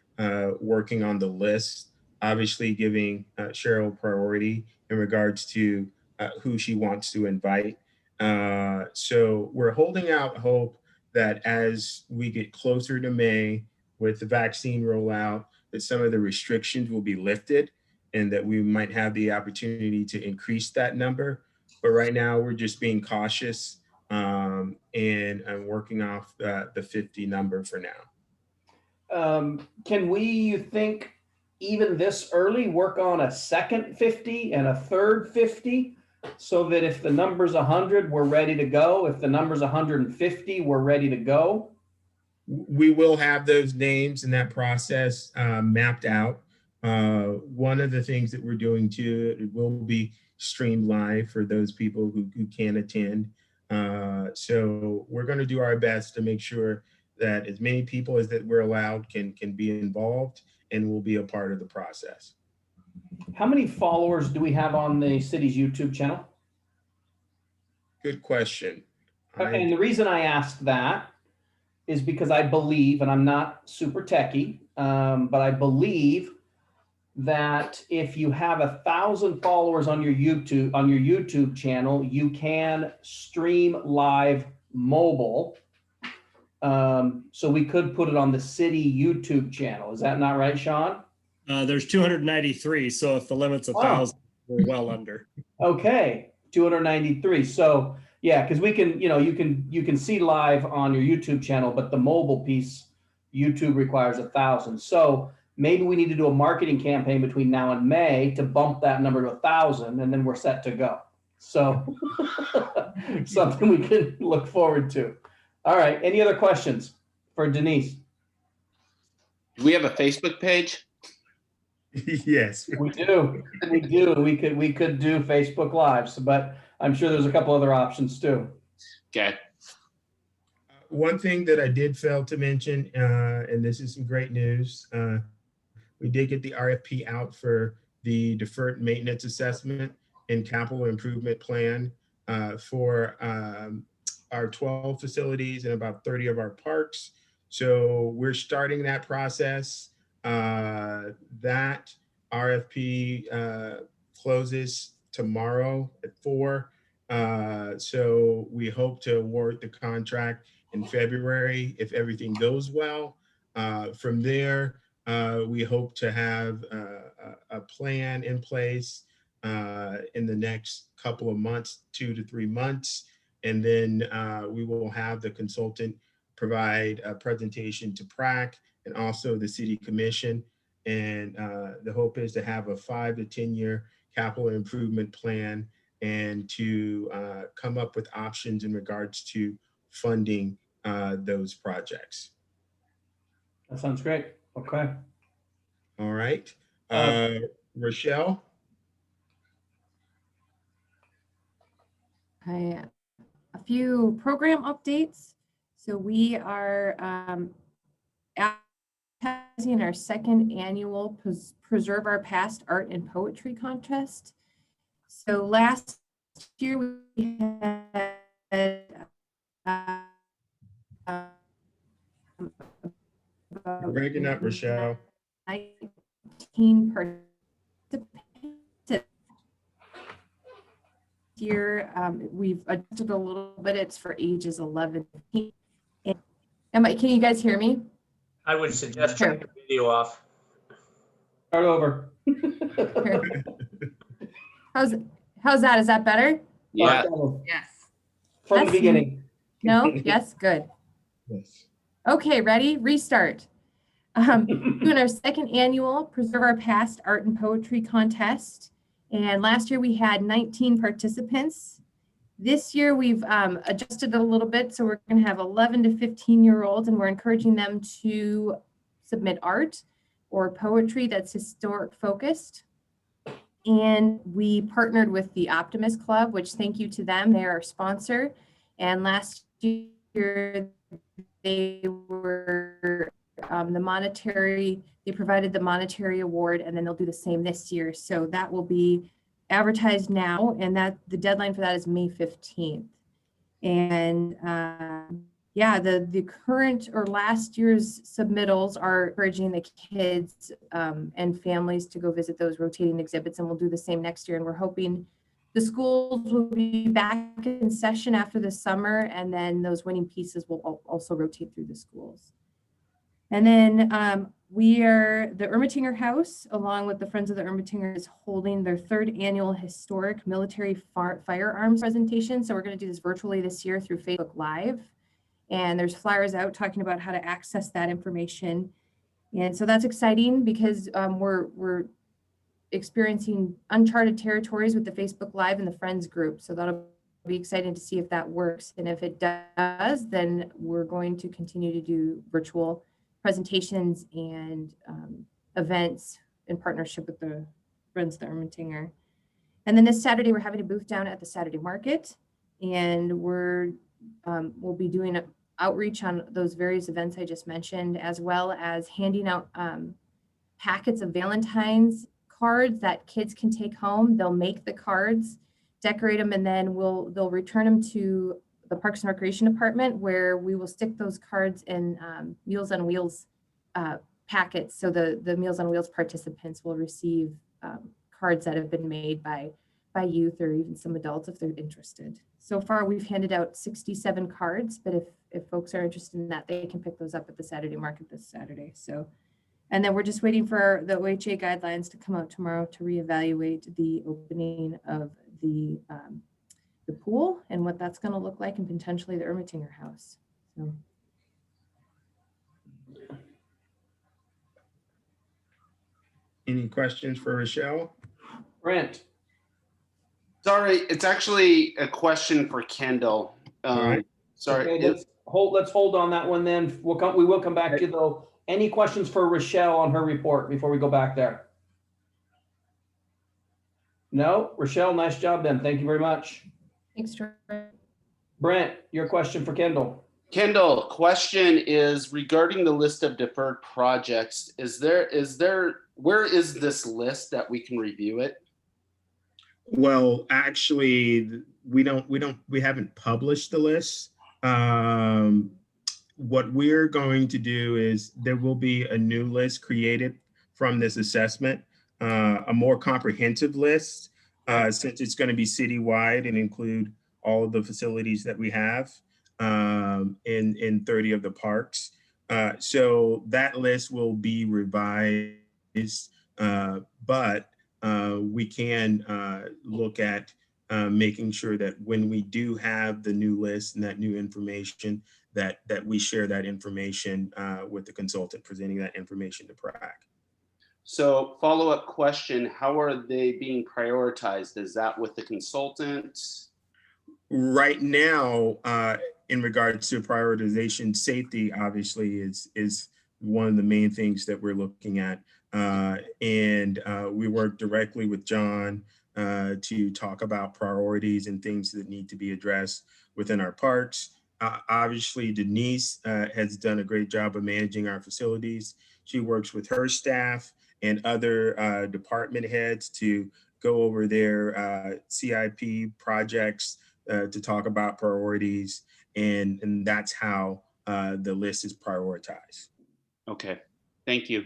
working on the list, obviously giving Cheryl priority in regards to who she wants to invite. So we're holding out hope that as we get closer to May with the vaccine rollout, that some of the restrictions will be lifted and that we might have the opportunity to increase that number. But right now we're just being cautious and working off the 50 number for now. Can we, you think, even this early, work on a second 50 and a third 50 so that if the number's 100, we're ready to go? If the number's 150, we're ready to go? We will have those names in that process mapped out. One of the things that we're doing too, it will be streamed live for those people who can attend. So we're going to do our best to make sure that as many people as that we're allowed can be involved and will be a part of the process. How many followers do we have on the city's YouTube channel? Good question. And the reason I asked that is because I believe, and I'm not super techie, but I believe that if you have 1,000 followers on your YouTube channel, you can stream live mobile. So we could put it on the city YouTube channel. Is that not right, Sean? There's 293. So if the limit's 1,000, we're well under. Okay, 293. So yeah, because we can, you can see live on your YouTube channel, but the mobile piece, YouTube requires 1,000. So maybe we need to do a marketing campaign between now and May to bump that number to 1,000, and then we're set to go. So something we can look forward to. All right. Any other questions for Denise? Do we have a Facebook page? Yes, we do. We do. We could do Facebook Lives, but I'm sure there's a couple other options too. Okay. One thing that I did fail to mention, and this is some great news, we did get the RFP out for the deferred maintenance assessment and capital improvement plan for our 12 facilities and about 30 of our parks. So we're starting that process. That RFP closes tomorrow at 4. So we hope to award the contract in February if everything goes well. From there, we hope to have a plan in place in the next couple of months, 2 to 3 months. And then we will have the consultant provide a presentation to PRAC and also the City Commission. And the hope is to have a 5 to 10 year capital improvement plan and to come up with options in regards to funding those projects. That sounds great. Okay. All right. Rochelle? A few program updates. So we are advertising our second annual Preserve Our Past Art and Poetry Contest. So last year we had You're breaking up, Rochelle. 19 participants. Year we've adjusted a little bit. It's for ages 11 to 15. Can you guys hear me? I would suggest turning the video off. Start over. How's that? Is that better? Yeah. Yes. From the That's- beginning. No? Yes, good. Yes. Okay, ready? Restart. Doing our second annual Preserve Our Past Art and Poetry Contest. And last year we had 19 participants. This year we've adjusted it a little bit. So we're going to have 11 to 15-year-olds, and we're encouraging them to submit art or poetry that's historic focused. And we partnered with the Optimist Club, which thank you to them. They're our sponsor. And last year they were they provided the monetary award, and then they'll do the same this year. So that will be advertised now, and that the deadline for that is May 15th. And yeah, the current or last year's submittals are encouraging the kids and families to go visit those rotating exhibits, and we'll do the same next year. And we're hoping the schools will be back in session after the summer, and then those winning pieces will also rotate through the schools. And then the Ermatinger House, along with the Friends of the Ermatinger, is holding their third annual historic military firearms presentation. So we're going to do this virtually this year through Facebook Live. And there's flyers out talking about how to access that information. And so that's exciting because we're experiencing uncharted territories with the Facebook Live and the Friends group. So that'll be exciting to see if that works. And if it does, then we're going to continue to do virtual presentations and events in partnership with the Friends of the Ermatinger. And then this Saturday, we're having a booth down at the Saturday Market, and we'll be doing outreach on those various events I just mentioned, as well as handing out packets of Valentine's cards that kids can take home. They'll make the cards, decorate them, and then they'll return them to the Parks and Recreation Department, where we will stick those cards in Meals on Wheels packets. So the Meals on Wheels participants will receive cards that have been made by youth or even some adults if they're interested. So far, we've handed out 67 cards, but if folks are interested in that, they can pick those up at the Saturday Market this Saturday. So, and then we're just waiting for the OHA guidelines to come out tomorrow to reevaluate the opening of the pool and what that's going to look like, and potentially the Ermatinger House. So. Any questions for Rochelle? Brent. Sorry, it's actually a question for Kendall. All right. Sorry. Okay, let's hold on that one then. We will come back to you though. Any questions for Rochelle on her report before we go back there? No? Rochelle, nice job then. Thank you very much. Thanks, Troy. Brent, your question for Kendall. Kendall, question is regarding the list of deferred projects. Where is this list that we can review it? Well, actually, we haven't published the list. What we're going to do is there will be a new list created from this assessment, a more comprehensive list, since it's going to be citywide and include all of the facilities that we have in 30 of the parks. So that list will be revised, but we can look at making sure that when we do have the new list and that new information, that we share that information with the consultant presenting that information to PRAC. So follow-up question, how are they being prioritized? Is that with the consultant? Right now, in regards to prioritization, safety obviously is one of the main things that we're looking at. And we work directly with John to talk about priorities and things that need to be addressed within our parks. Obviously, Denise has done a great job of managing our facilities. She works with her staff and other department heads to go over their CIP projects to talk about priorities. And that's how the list is prioritized. Okay, thank you.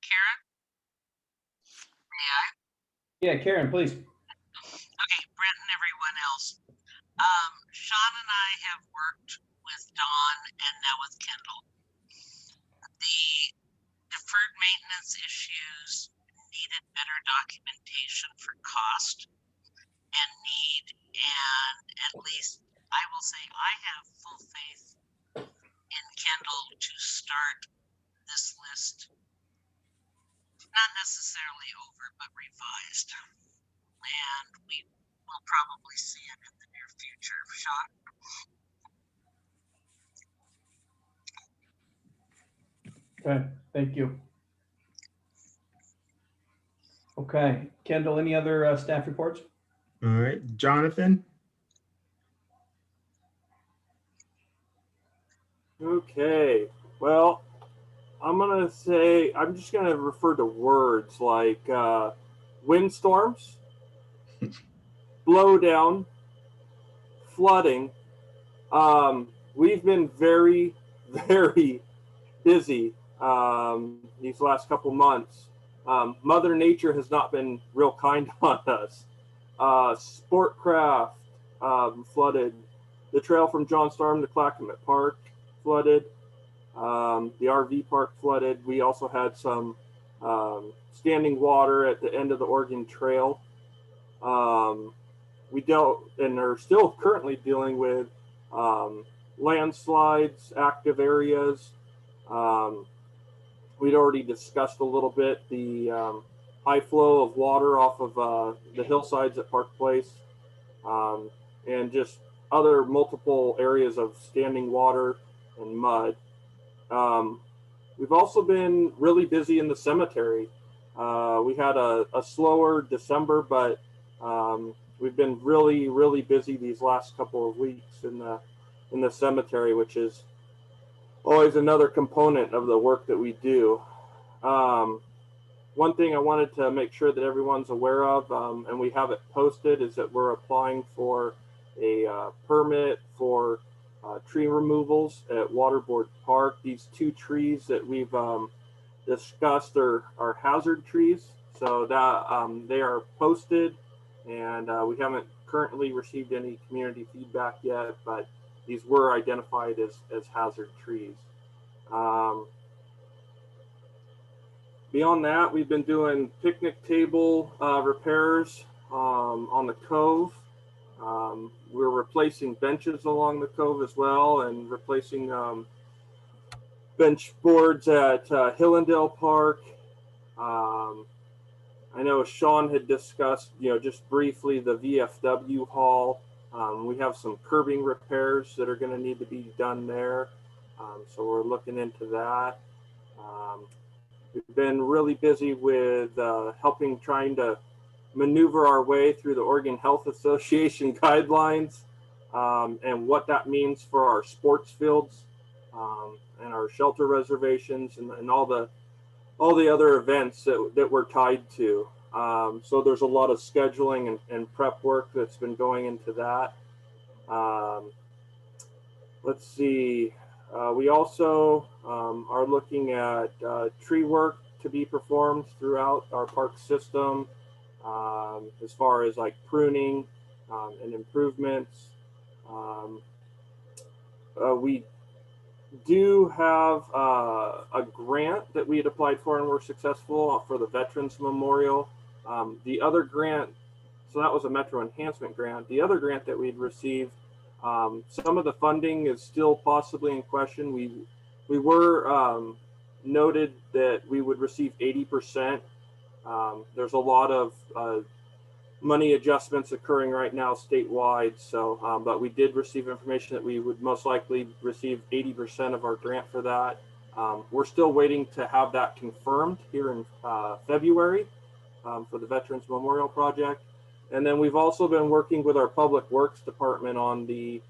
Karen? May I? Yeah, Karen, please. Okay, Brent and everyone else. Sean and I have worked with Dawn and now with Kendall. The deferred maintenance issues needed better documentation for cost and need, and at least I will say I have full faith in Kendall to start this list, not necessarily over, but revised. And we will probably see it in the near future. Sean? Okay, thank you. Okay, Kendall, any other staff reports? All right, Jonathan? Okay, well, I'm just gonna refer to words like windstorms, blowdown, flooding. We've been very, very busy these last couple months. Mother Nature has not been real kind on us. Sportcraft flooded. The trail from John Storm to Clackamas Park flooded. The RV park flooded. We also had some standing water at the end of the Oregon Trail. We dealt and are still currently dealing with landslides, active areas. We'd already discussed a little bit the high flow of water off of the hillsides at Park Place, and just other multiple areas of standing water and mud. We've also been really busy in the cemetery. We had a slower December, but we've been really, really busy these last couple of weeks in the cemetery, which is always another component of the work that we do. One thing I wanted to make sure that everyone's aware of, and we have it posted, is that we're applying for a permit for tree removals at Waterboard Park. These 2 trees that we've discussed are hazard trees, so that they are posted, and we haven't currently received any community feedback yet, but these were identified as hazard trees. Beyond that, we've been doing picnic table repairs on the cove. We're replacing benches along the cove as well, and replacing bench boards at Hillendale Park. I know Sean had discussed, just briefly the VFW hall. We have some curbing repairs that are going to need to be done there. So we're looking into that. We've been really busy with trying to maneuver our way through the Oregon Health Association guidelines, and what that means for our sports fields and our shelter reservations and all the other events that we're tied to. So there's a lot of scheduling and prep work that's been going into that. Let's see. We also are looking at tree work to be performed throughout our park system, as far as like pruning and improvements. We do have a grant that we had applied for and were successful for the Veterans Memorial. The other grant, so that was a Metro Enhancement grant. The other grant that we'd received, some of the funding is still possibly in question. We were noted that we would receive 80%. There's a lot of money adjustments occurring right now statewide. So, but we did receive information that we would most likely receive 80% of our grant for that. We're still waiting to have that confirmed here in February for the Veterans Memorial Project. And then we've also been working with our Public Works Department on the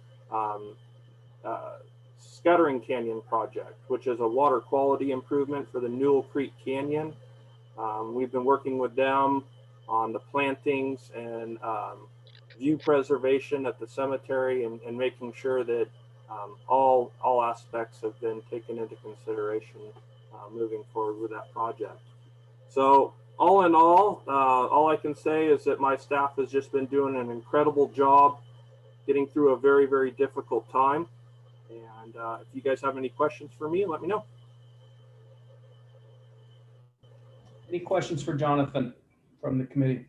Scattering Canyon project, which is a water quality improvement for the Newell Creek Canyon. We've been working with them on the plantings and view preservation at the cemetery, and making sure that all aspects have been taken into consideration moving forward with that project. So all in all I can say is that my staff has just been doing an incredible job getting through a very, very difficult time. And if you guys have any questions for me, let me know. Any questions for Jonathan from the committee?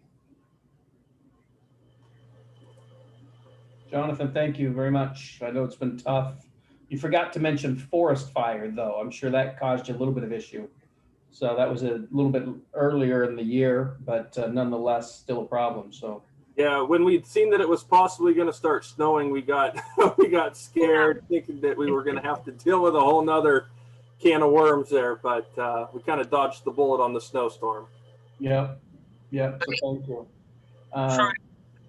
Jonathan, thank you very much. I know it's been tough. You forgot to mention forest fire, though. I'm sure that caused you a little bit of issue. So that was a little bit earlier in the year, but nonetheless, still a problem. So yeah, when we'd seen that it was possibly going to start snowing, we got we got scared, thinking that we were going to have to deal with a whole nother can of worms there. But we kind of dodged the bullet on the snowstorm. Yep. So thank you. Karen,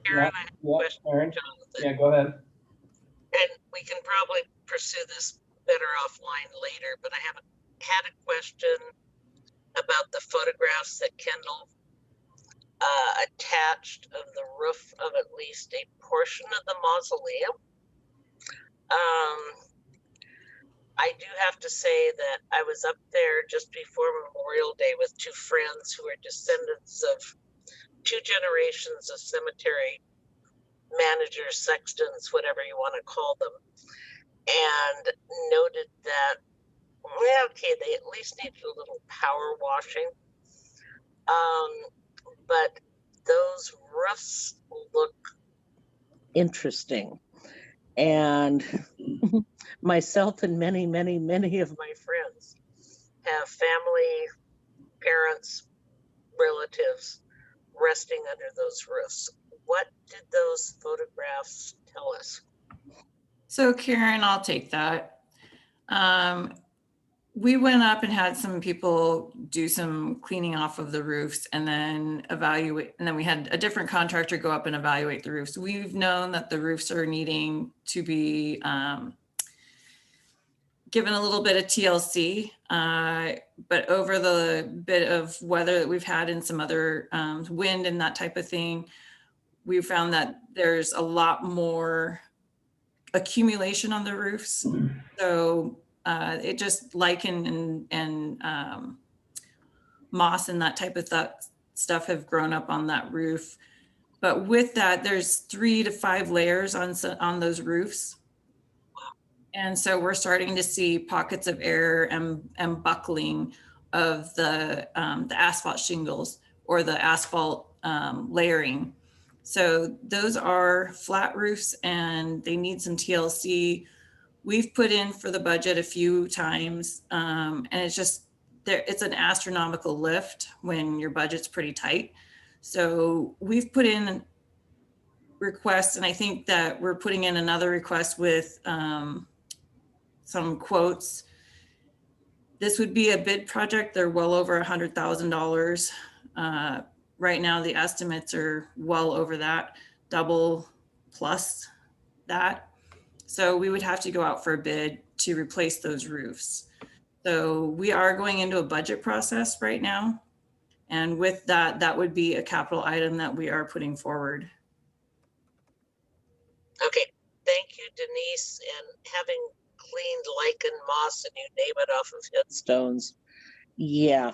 I have a question for Aaron? Jonathan. Yeah, go ahead. And we can probably pursue this better offline later, but I had a question about the photographs that Kendall attached of the roof of at least a portion of the mausoleum. I do have to say that I was up there just before Memorial Day with two friends who are descendants of two generations of cemetery managers, sextons, whatever you want to call them, and noted that, well, okay, they at least needed a little power washing. But those roofs look interesting. And myself and many of my friends have family, parents, relatives resting under those roofs. What did those photographs tell us? So Karen, I'll take that. We went up and had some people do some cleaning off of the roofs and then evaluate. And then we had a different contractor go up and evaluate the roofs. We've known that the roofs are needing to be given a little bit of TLC, but over the bit of weather that we've had and some other wind and that type of thing, we found that there's a lot more accumulation on the roofs. So it just lichen and moss and that type of stuff have grown up on that roof. But with that, there's 3 to 5 layers on those roofs. And so we're starting to see pockets of air and buckling of the asphalt shingles or the asphalt layering. So those are flat roofs and they need some TLC. We've put in for the budget a few times and it's an astronomical lift when your budget's pretty tight. So we've put in requests, and I think that we're putting in another request with some quotes. This would be a bid project. They're well over $100,000. Right now, the estimates are well over that, double plus that. So we would have to go out for a bid to replace those roofs. So we are going into a budget process right now. And with that, that would be a capital item that we are putting forward. Okay, thank you, Denise. And having cleaned lichen, moss, and you name it off of headstones, yeah.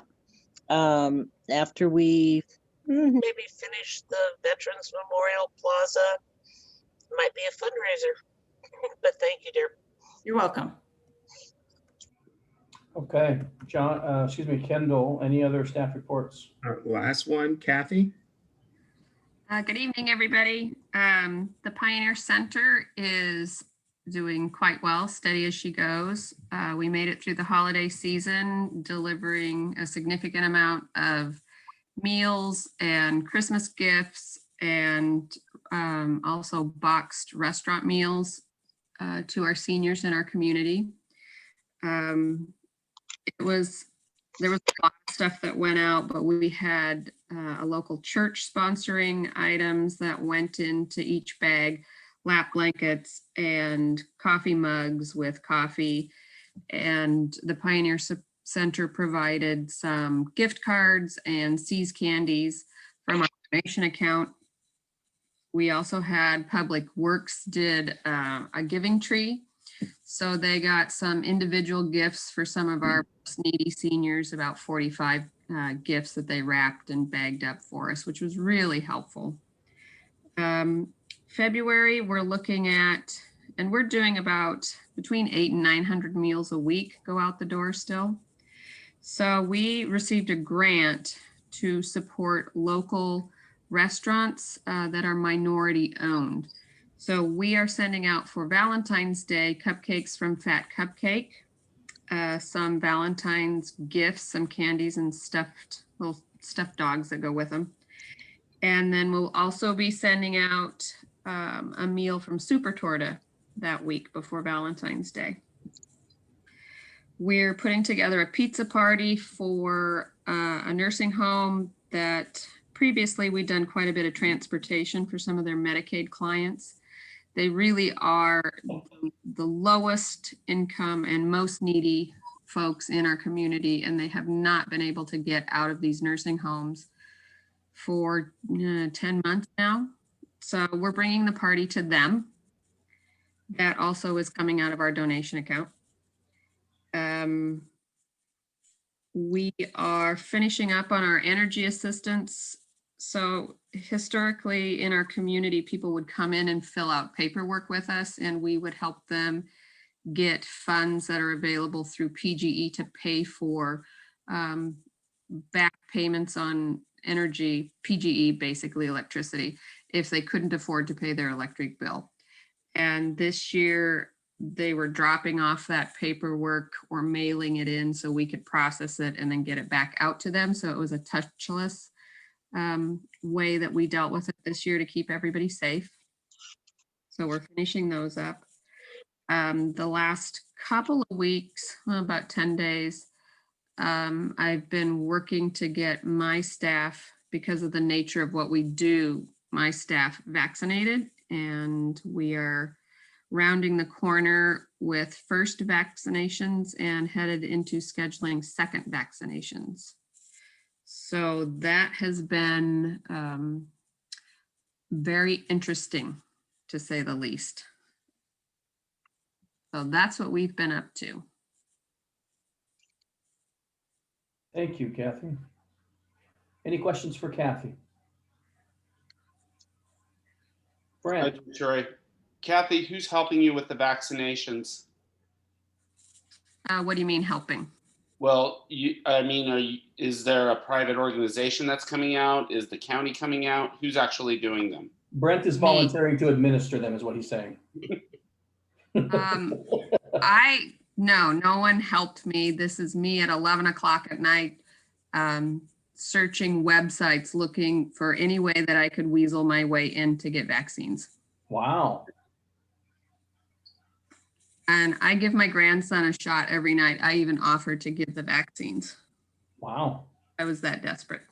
After we maybe finish the Veterans Memorial Plaza, might be a fundraiser. But thank you, dear. You're welcome. Okay, Kendall, any other staff reports? Last one, Kathy. Good evening, everybody. The Pioneer Center is doing quite well, steady as she goes. We made it through the holiday season, delivering a significant amount of meals and Christmas gifts and also boxed restaurant meals to our seniors in our community. There was a lot of stuff that went out, but we had a local church sponsoring items that went into each bag. lap blankets and coffee mugs with coffee. And the Pioneer Center provided some gift cards and See's candies from our donation account. We also had Public Works did a giving tree. So they got some individual gifts for some of our needy seniors, about 45 gifts that they wrapped and bagged up for us, which was really helpful. February, we're looking at, and we're doing about between 800 and 900 meals a week go out the door still. So we received a grant to support local restaurants that are minority owned. So we are sending out for Valentine's Day cupcakes from Fat Cupcake, some Valentine's gifts, some candies and little stuffed dogs that go with them. And then we'll also be sending out a meal from Super Torta that week before Valentine's Day. We're putting together a pizza party for a nursing home that previously we'd done quite a bit of transportation for some of their Medicaid clients. They really are the lowest income and most needy folks in our community, and they have not been able to get out of these nursing homes for 10 months now. So we're bringing the party to them. That also is coming out of our donation account. We are finishing up on our energy assistance. So historically in our community, people would come in and fill out paperwork with us, and we would help them get funds that are available through PGE to pay for back payments on energy, PGE, basically electricity, if they couldn't afford to pay their electric bill. And this year they were dropping off that paperwork or mailing it in so we could process it and then get it back out to them. So it was a touchless way that we dealt with it this year to keep everybody safe. So we're finishing those up. The last couple of weeks, well, about 10 days, I've been working to get my staff, because of the nature of what we do, my staff vaccinated, and we are rounding the corner with first vaccinations and headed into scheduling second vaccinations. So that has been very interesting, to say the least. So that's what we've been up to. Thank you, Kathy. Any questions for Kathy? Brent. Sorry. Kathy, who's helping you with the vaccinations? What do you mean helping? Well, is there a private organization that's coming out? Is the county coming out? Who's actually doing them? Brent is volunteering to administer them, is what he's saying. No one helped me. This is me at 11 o'clock at night, searching websites, looking for any way that I could weasel my way in to get vaccines. Wow. And I give my grandson a shot every night. I even offered to give the vaccines. Wow. I was that desperate.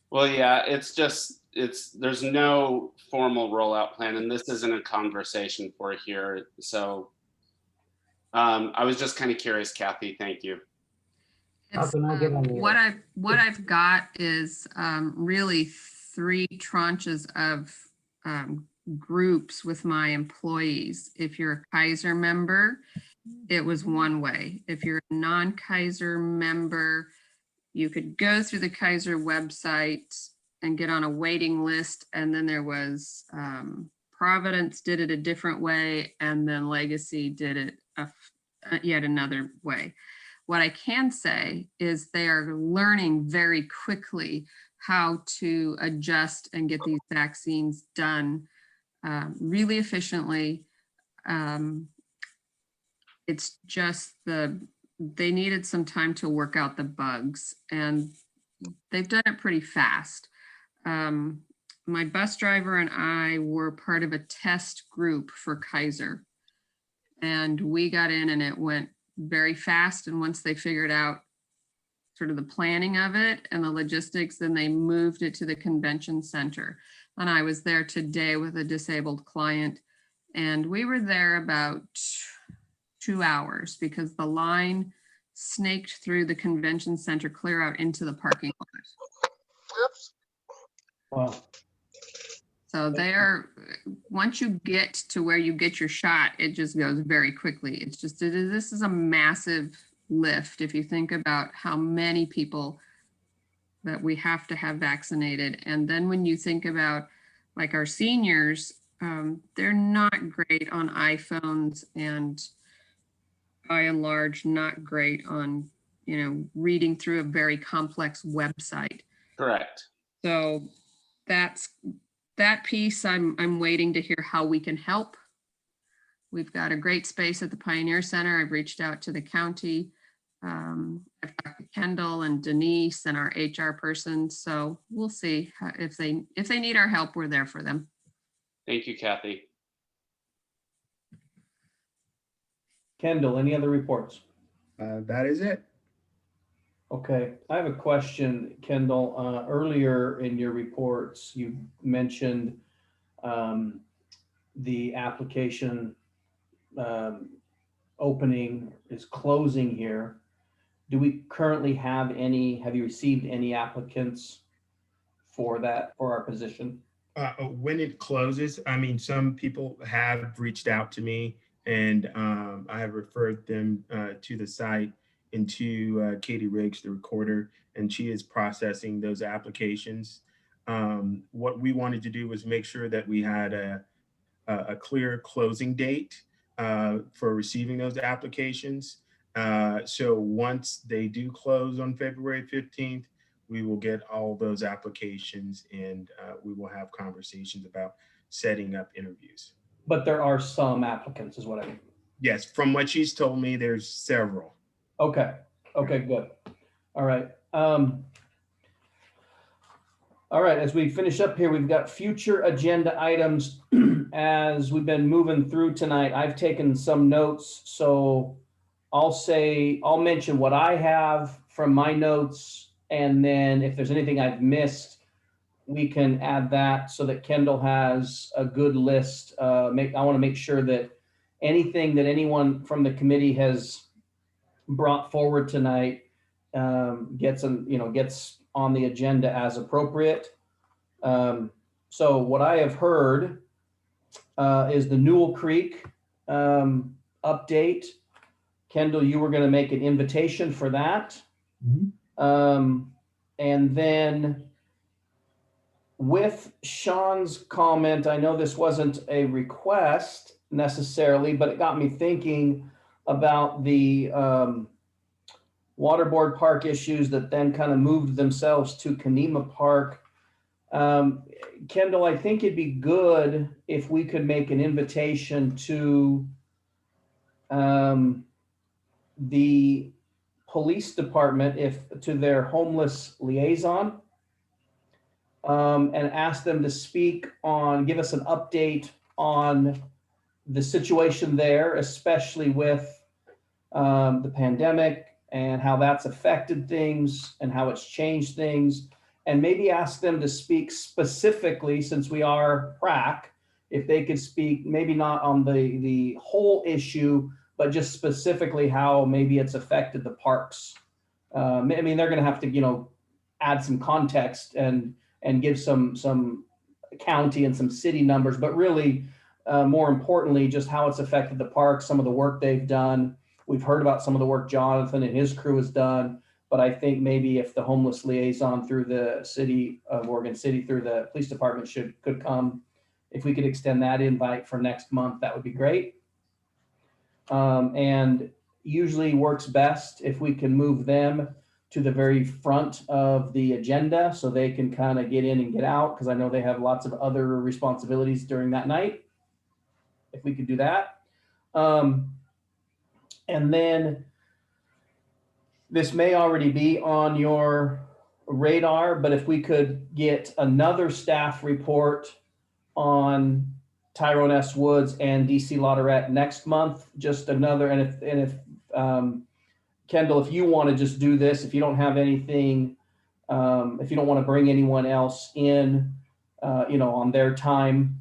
Well, yeah, there's no formal rollout plan, and this isn't a conversation for here. So I was just kind of curious, Kathy. Thank you. What I've got is really 3 tranches of groups with my employees. If you're a Kaiser member, it was one way. If you're a non-Kaiser member, you could go through the Kaiser website and get on a waiting list. And then there was Providence did it a different way, and then Legacy did it yet another way. What I can say is they are learning very quickly how to adjust and get these vaccines done really efficiently. It's just they needed some time to work out the bugs, and they've done it pretty fast. My bus driver and I were part of a test group for Kaiser, and we got in and it went very fast. And once they figured out sort of the planning of it and the logistics, then they moved it to the convention center. And I was there today with a disabled client, and we were there about 2 hours because the line snaked through the convention center clear out into the parking lot. Wow. So there, once you get to where you get your shot, it just goes very quickly. It's just, this is a massive lift. If you think about how many people that we have to have vaccinated. And then when you think about like our seniors, they're not great on iPhones and by and large, not great on, reading through a very complex website. Correct. So that piece, I'm waiting to hear how we can help. We've got a great space at the Pioneer Center. I've reached out to the county. I've talked to Kendall and Denise and our HR person. So we'll see if they need our help, we're there for them. Thank you, Kathy. Kendall, any other reports? That is it. Okay, I have a question, Kendall. Earlier in your reports, you mentioned the application opening is closing here. Do we currently have you received any applicants for our position? When it closes, I mean, some people have reached out to me, and I have referred them to the site and to Katie Riggs, the recorder, and she is processing those applications. What we wanted to do was make sure that we had a clear closing date for receiving those applications. So once they do close on February 15th, we will get all those applications and we will have conversations about setting up interviews. But there are some applicants is what I mean. Yes, from what she's told me, there's several. Okay, good. All right. All right, as we finish up here, we've got future agenda items. As we've been moving through tonight, I've taken some notes, so I'll mention what I have from my notes, and then if there's anything I've missed, we can add that so that Kendall has a good list. I want to make sure that anything that anyone from the committee has brought forward tonight gets on the agenda as appropriate. So what I have heard is the Newell Creek update. Kendall, you were going to make an invitation for that. Mm-hmm. And then with Sean's comment, I know this wasn't a request necessarily, but it got me thinking about the Waterboard Park issues that then kind of moved themselves to Kanema Park. Kendall, I think it'd be good if we could make an invitation to the police department, to their homeless liaison, and ask them to give us an update on the situation there, especially with the pandemic and how that's affected things and how it's changed things, and maybe ask them to speak specifically, since we are PrAC, if they could speak maybe not on the whole issue, but just specifically how maybe it's affected the parks. I mean, they're going to have to, add some context and give some county and some city numbers, but really, more importantly, just how it's affected the parks, some of the work they've done. We've heard about some of the work Jonathan and his crew has done, but I think maybe if the homeless liaison through the city of Oregon City, through the police department could come, if we could extend that invite for next month, that would be great. And usually works best if we can move them to the very front of the agenda so they can kind of get in and get out, because I know they have lots of other responsibilities during that night. If we could do that. And then this may already be on your radar, but if we could get another staff report on Tyrone S. Woods and DC Latourette next month, just another, and if Kendall, if you want to just do this, if you don't have anything, if you don't want to bring anyone else in, on their time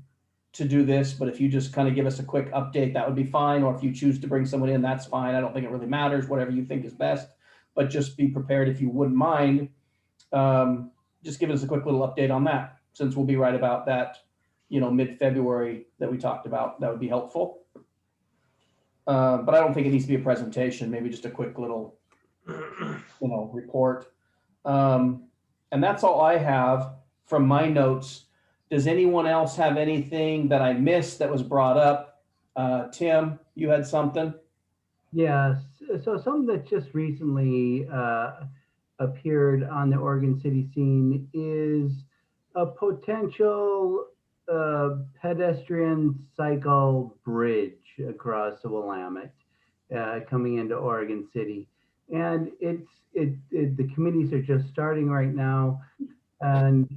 to do this, but if you just kind of give us a quick update, that would be fine. Or if you choose to bring someone in, that's fine. I don't think it really matters, whatever you think is best, but just be prepared if you wouldn't mind. Just give us a quick little update on that, since we'll be right about that, mid-February that we talked about. That would be helpful. But I don't think it needs to be a presentation, maybe just a quick little, report. And that's all I have from my notes. Does anyone else have anything that I missed that was brought up? Tim, you had something? Yes, so something that just recently appeared on the Oregon City scene is a potential pedestrian cycle bridge across the Willamette coming into Oregon City. And the committees are just starting right now. And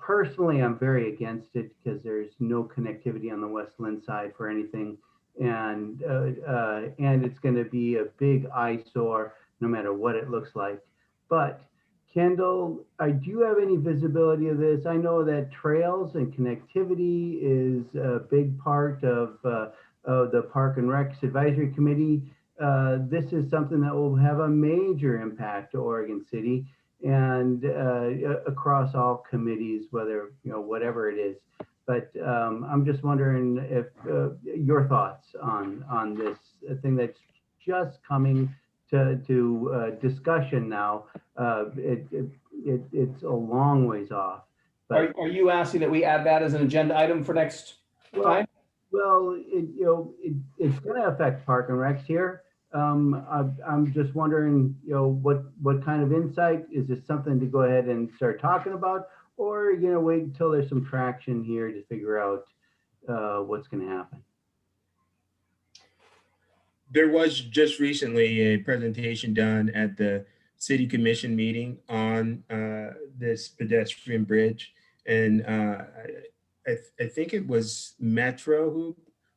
personally, I'm very against it because there's no connectivity on the Westland side for anything. And it's going to be a big eyesore no matter what it looks like. But Kendall, do you have any visibility of this? I know that trails and connectivity is a big part of the Park and Recs Advisory Committee. This is something that will have a major impact to Oregon City and across all committees, whether, whatever it is. But I'm just wondering if your thoughts on this thing that's just coming to discussion now. It's a long ways off. But Are you asking that we add that as an agenda item for next time? Well, it's going to affect Park and Recs here. I'm just wondering, what kind of insight, is this something to go ahead and start talking about, or are you going to wait until there's some traction here to figure out what's going to happen? There was just recently a presentation done at the City Commission meeting on this pedestrian bridge, and I think it was Metro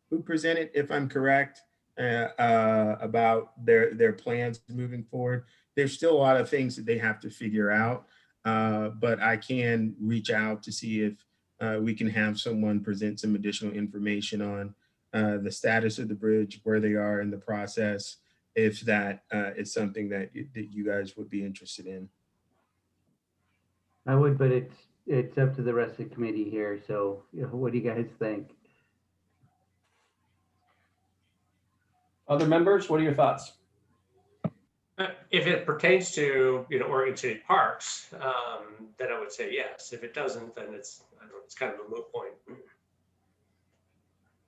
who presented, if I'm correct, about their plans moving forward. There's still a lot of things that they have to figure out, but I can reach out to see if we can have someone present some additional information on the status of the bridge, where they are in the process, if that is something that you guys would be interested in. I would, but it's up to the rest of the committee here. So, what do you guys think? Other members, what are your thoughts? If it pertains to Oregon City Parks, then I would say yes. If it doesn't, then it's kind of a moot point.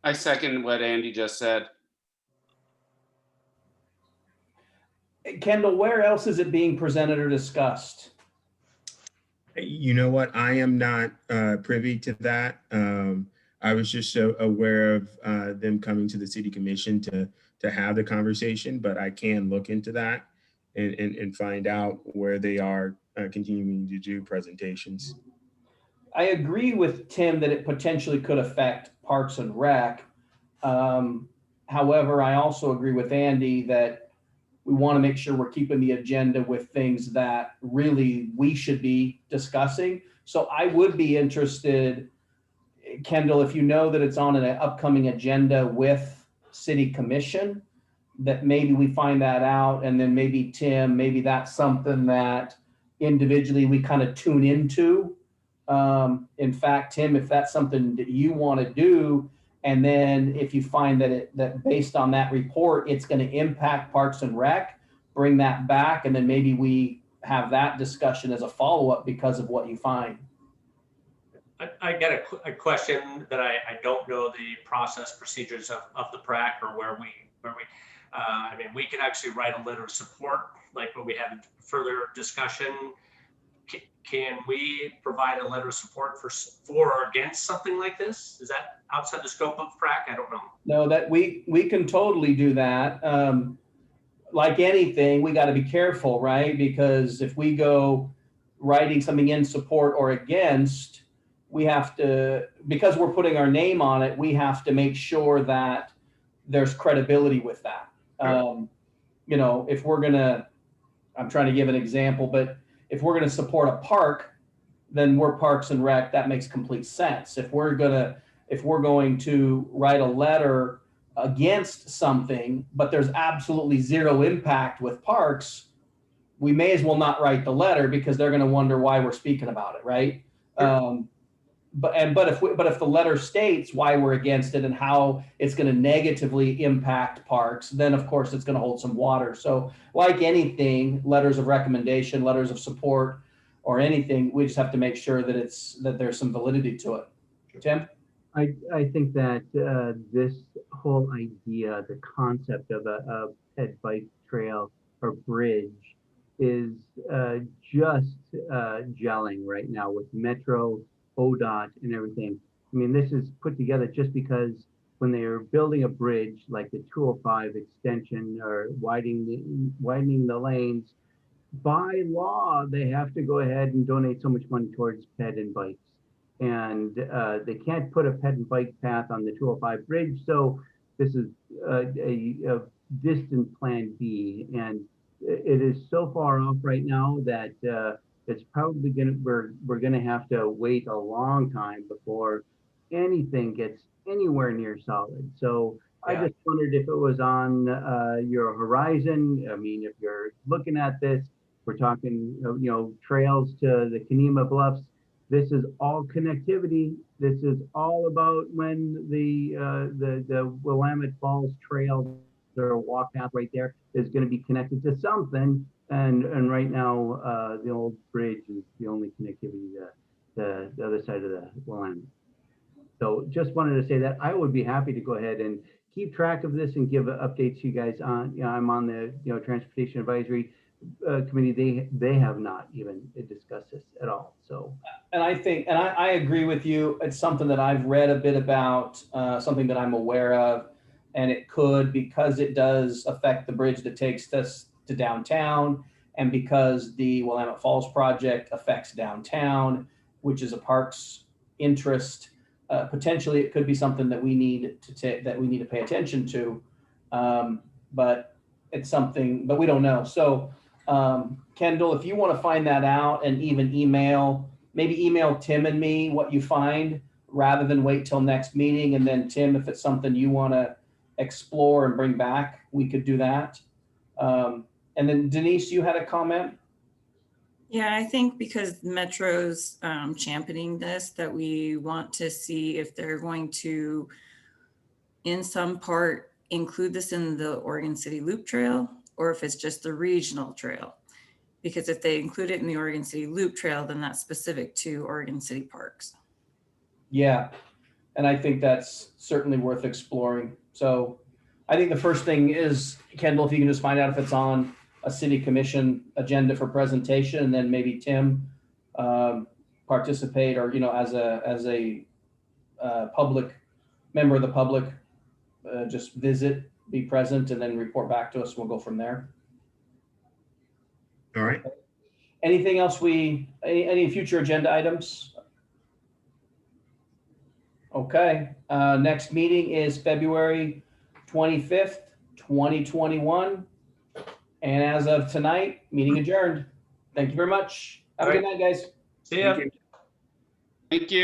I second what Andy just said. Kendall, where else is it being presented or discussed? You know what? I am not privy to that. I was just so aware of them coming to the City Commission to have the conversation, but I can look into that and find out where they are continuing to do presentations. I agree with Tim that it potentially could affect Parks and Rec. However, I also agree with Andy that we want to make sure we're keeping the agenda with things that really we should be discussing. So I would be interested, Kendall, if you know that it's on an upcoming agenda with City Commission, that maybe we find that out, and then maybe Tim, maybe that's something that individually we kind of tune into. In fact, Tim, if that's something that you want to do, and then if you find that based on that report, it's going to impact Parks and Rec, bring that back, and then maybe we have that discussion as a follow-up because of what you find. I got a question that I don't know the process procedures of the PRAC, or where we I mean, we can actually write a letter of support, like when we have further discussion. Can we provide a letter of support for or against something like this? Is that outside the scope of PRAC? I don't know. No, that we can totally do that. Like anything, we got to be careful, right? Because if we go writing something in support or against, we have to, because we're putting our name on it, we have to make sure that there's credibility with that. you know, if we're gonna, I'm trying to give an example, but if we're gonna support a park, then we're Parks and Rec, that makes complete sense. If we're going to write a letter against something, but there's absolutely zero impact with parks, we may as well not write the letter because they're gonna wonder why we're speaking about it, right? But if the letter states why we're against it and how it's going to negatively impact parks, then of course it's going to hold some water. So like anything, letters of recommendation, letters of support, or anything, we just have to make sure that there's some validity to it. Tim? I think that this whole idea, the concept of a ped bike trail or bridge is just gelling right now with Metro, ODOT, and everything. I mean, this is put together just because when they are building a bridge like the 205 extension or widening the lanes, by law, they have to go ahead and donate so much money towards ped and bikes. And they can't put a ped and bike path on the 205 bridge. So this is a distant plan B. And it is so far off right now that it's probably we're gonna have to wait a long time before anything gets anywhere near solid. So I just wondered if it was on your horizon. I mean, if you're looking at this, we're talking, you know, trails to the Kenema Bluffs. This is all connectivity. This is all about when the Willamette Falls Trail, or walk path right there, is going to be connected to something. And right now, the old bridge is the only connectivity to the other side of the Willamette. So just wanted to say that I would be happy to go ahead and keep track of this and give updates to you guys on, you know, I'm on the, you know, Transportation Advisory Committee. They have not even discussed this at all. So, and I think, and I agree with you. It's something that I've read a bit about, something that I'm aware of, and it could, because it does affect the bridge that takes us to downtown, and because the Willamette Falls project affects downtown, which is a park's interest. Potentially, it could be something that we need to pay attention to, but it's something, but we don't know. So, Kendall, if you want to find that out and even maybe email Tim and me what you find, rather than wait till next meeting. And then Tim, if it's something you want to explore and bring back, we could do that. And then Denise, you had a comment? Yeah, I think because Metro's championing this, that we want to see if they're going to, in some part, include this in the Oregon City Loop Trail, or if it's just the regional trail. Because if they include it in the Oregon City Loop Trail, then that's specific to Oregon City Parks. Yeah, and I think that's certainly worth exploring. So I think the first thing is, Kendall, if you can just find out if it's on a city commission agenda for presentation, and then maybe Tim participate, or, you know, as a public member of the public, just visit, be present, and then report back to us. We'll go from there. All right. Anything else any future agenda items? Okay, next meeting is February 25th, 2021. And as of tonight, meeting adjourned. Thank you very much. Have a good night, guys. See ya. Thank you.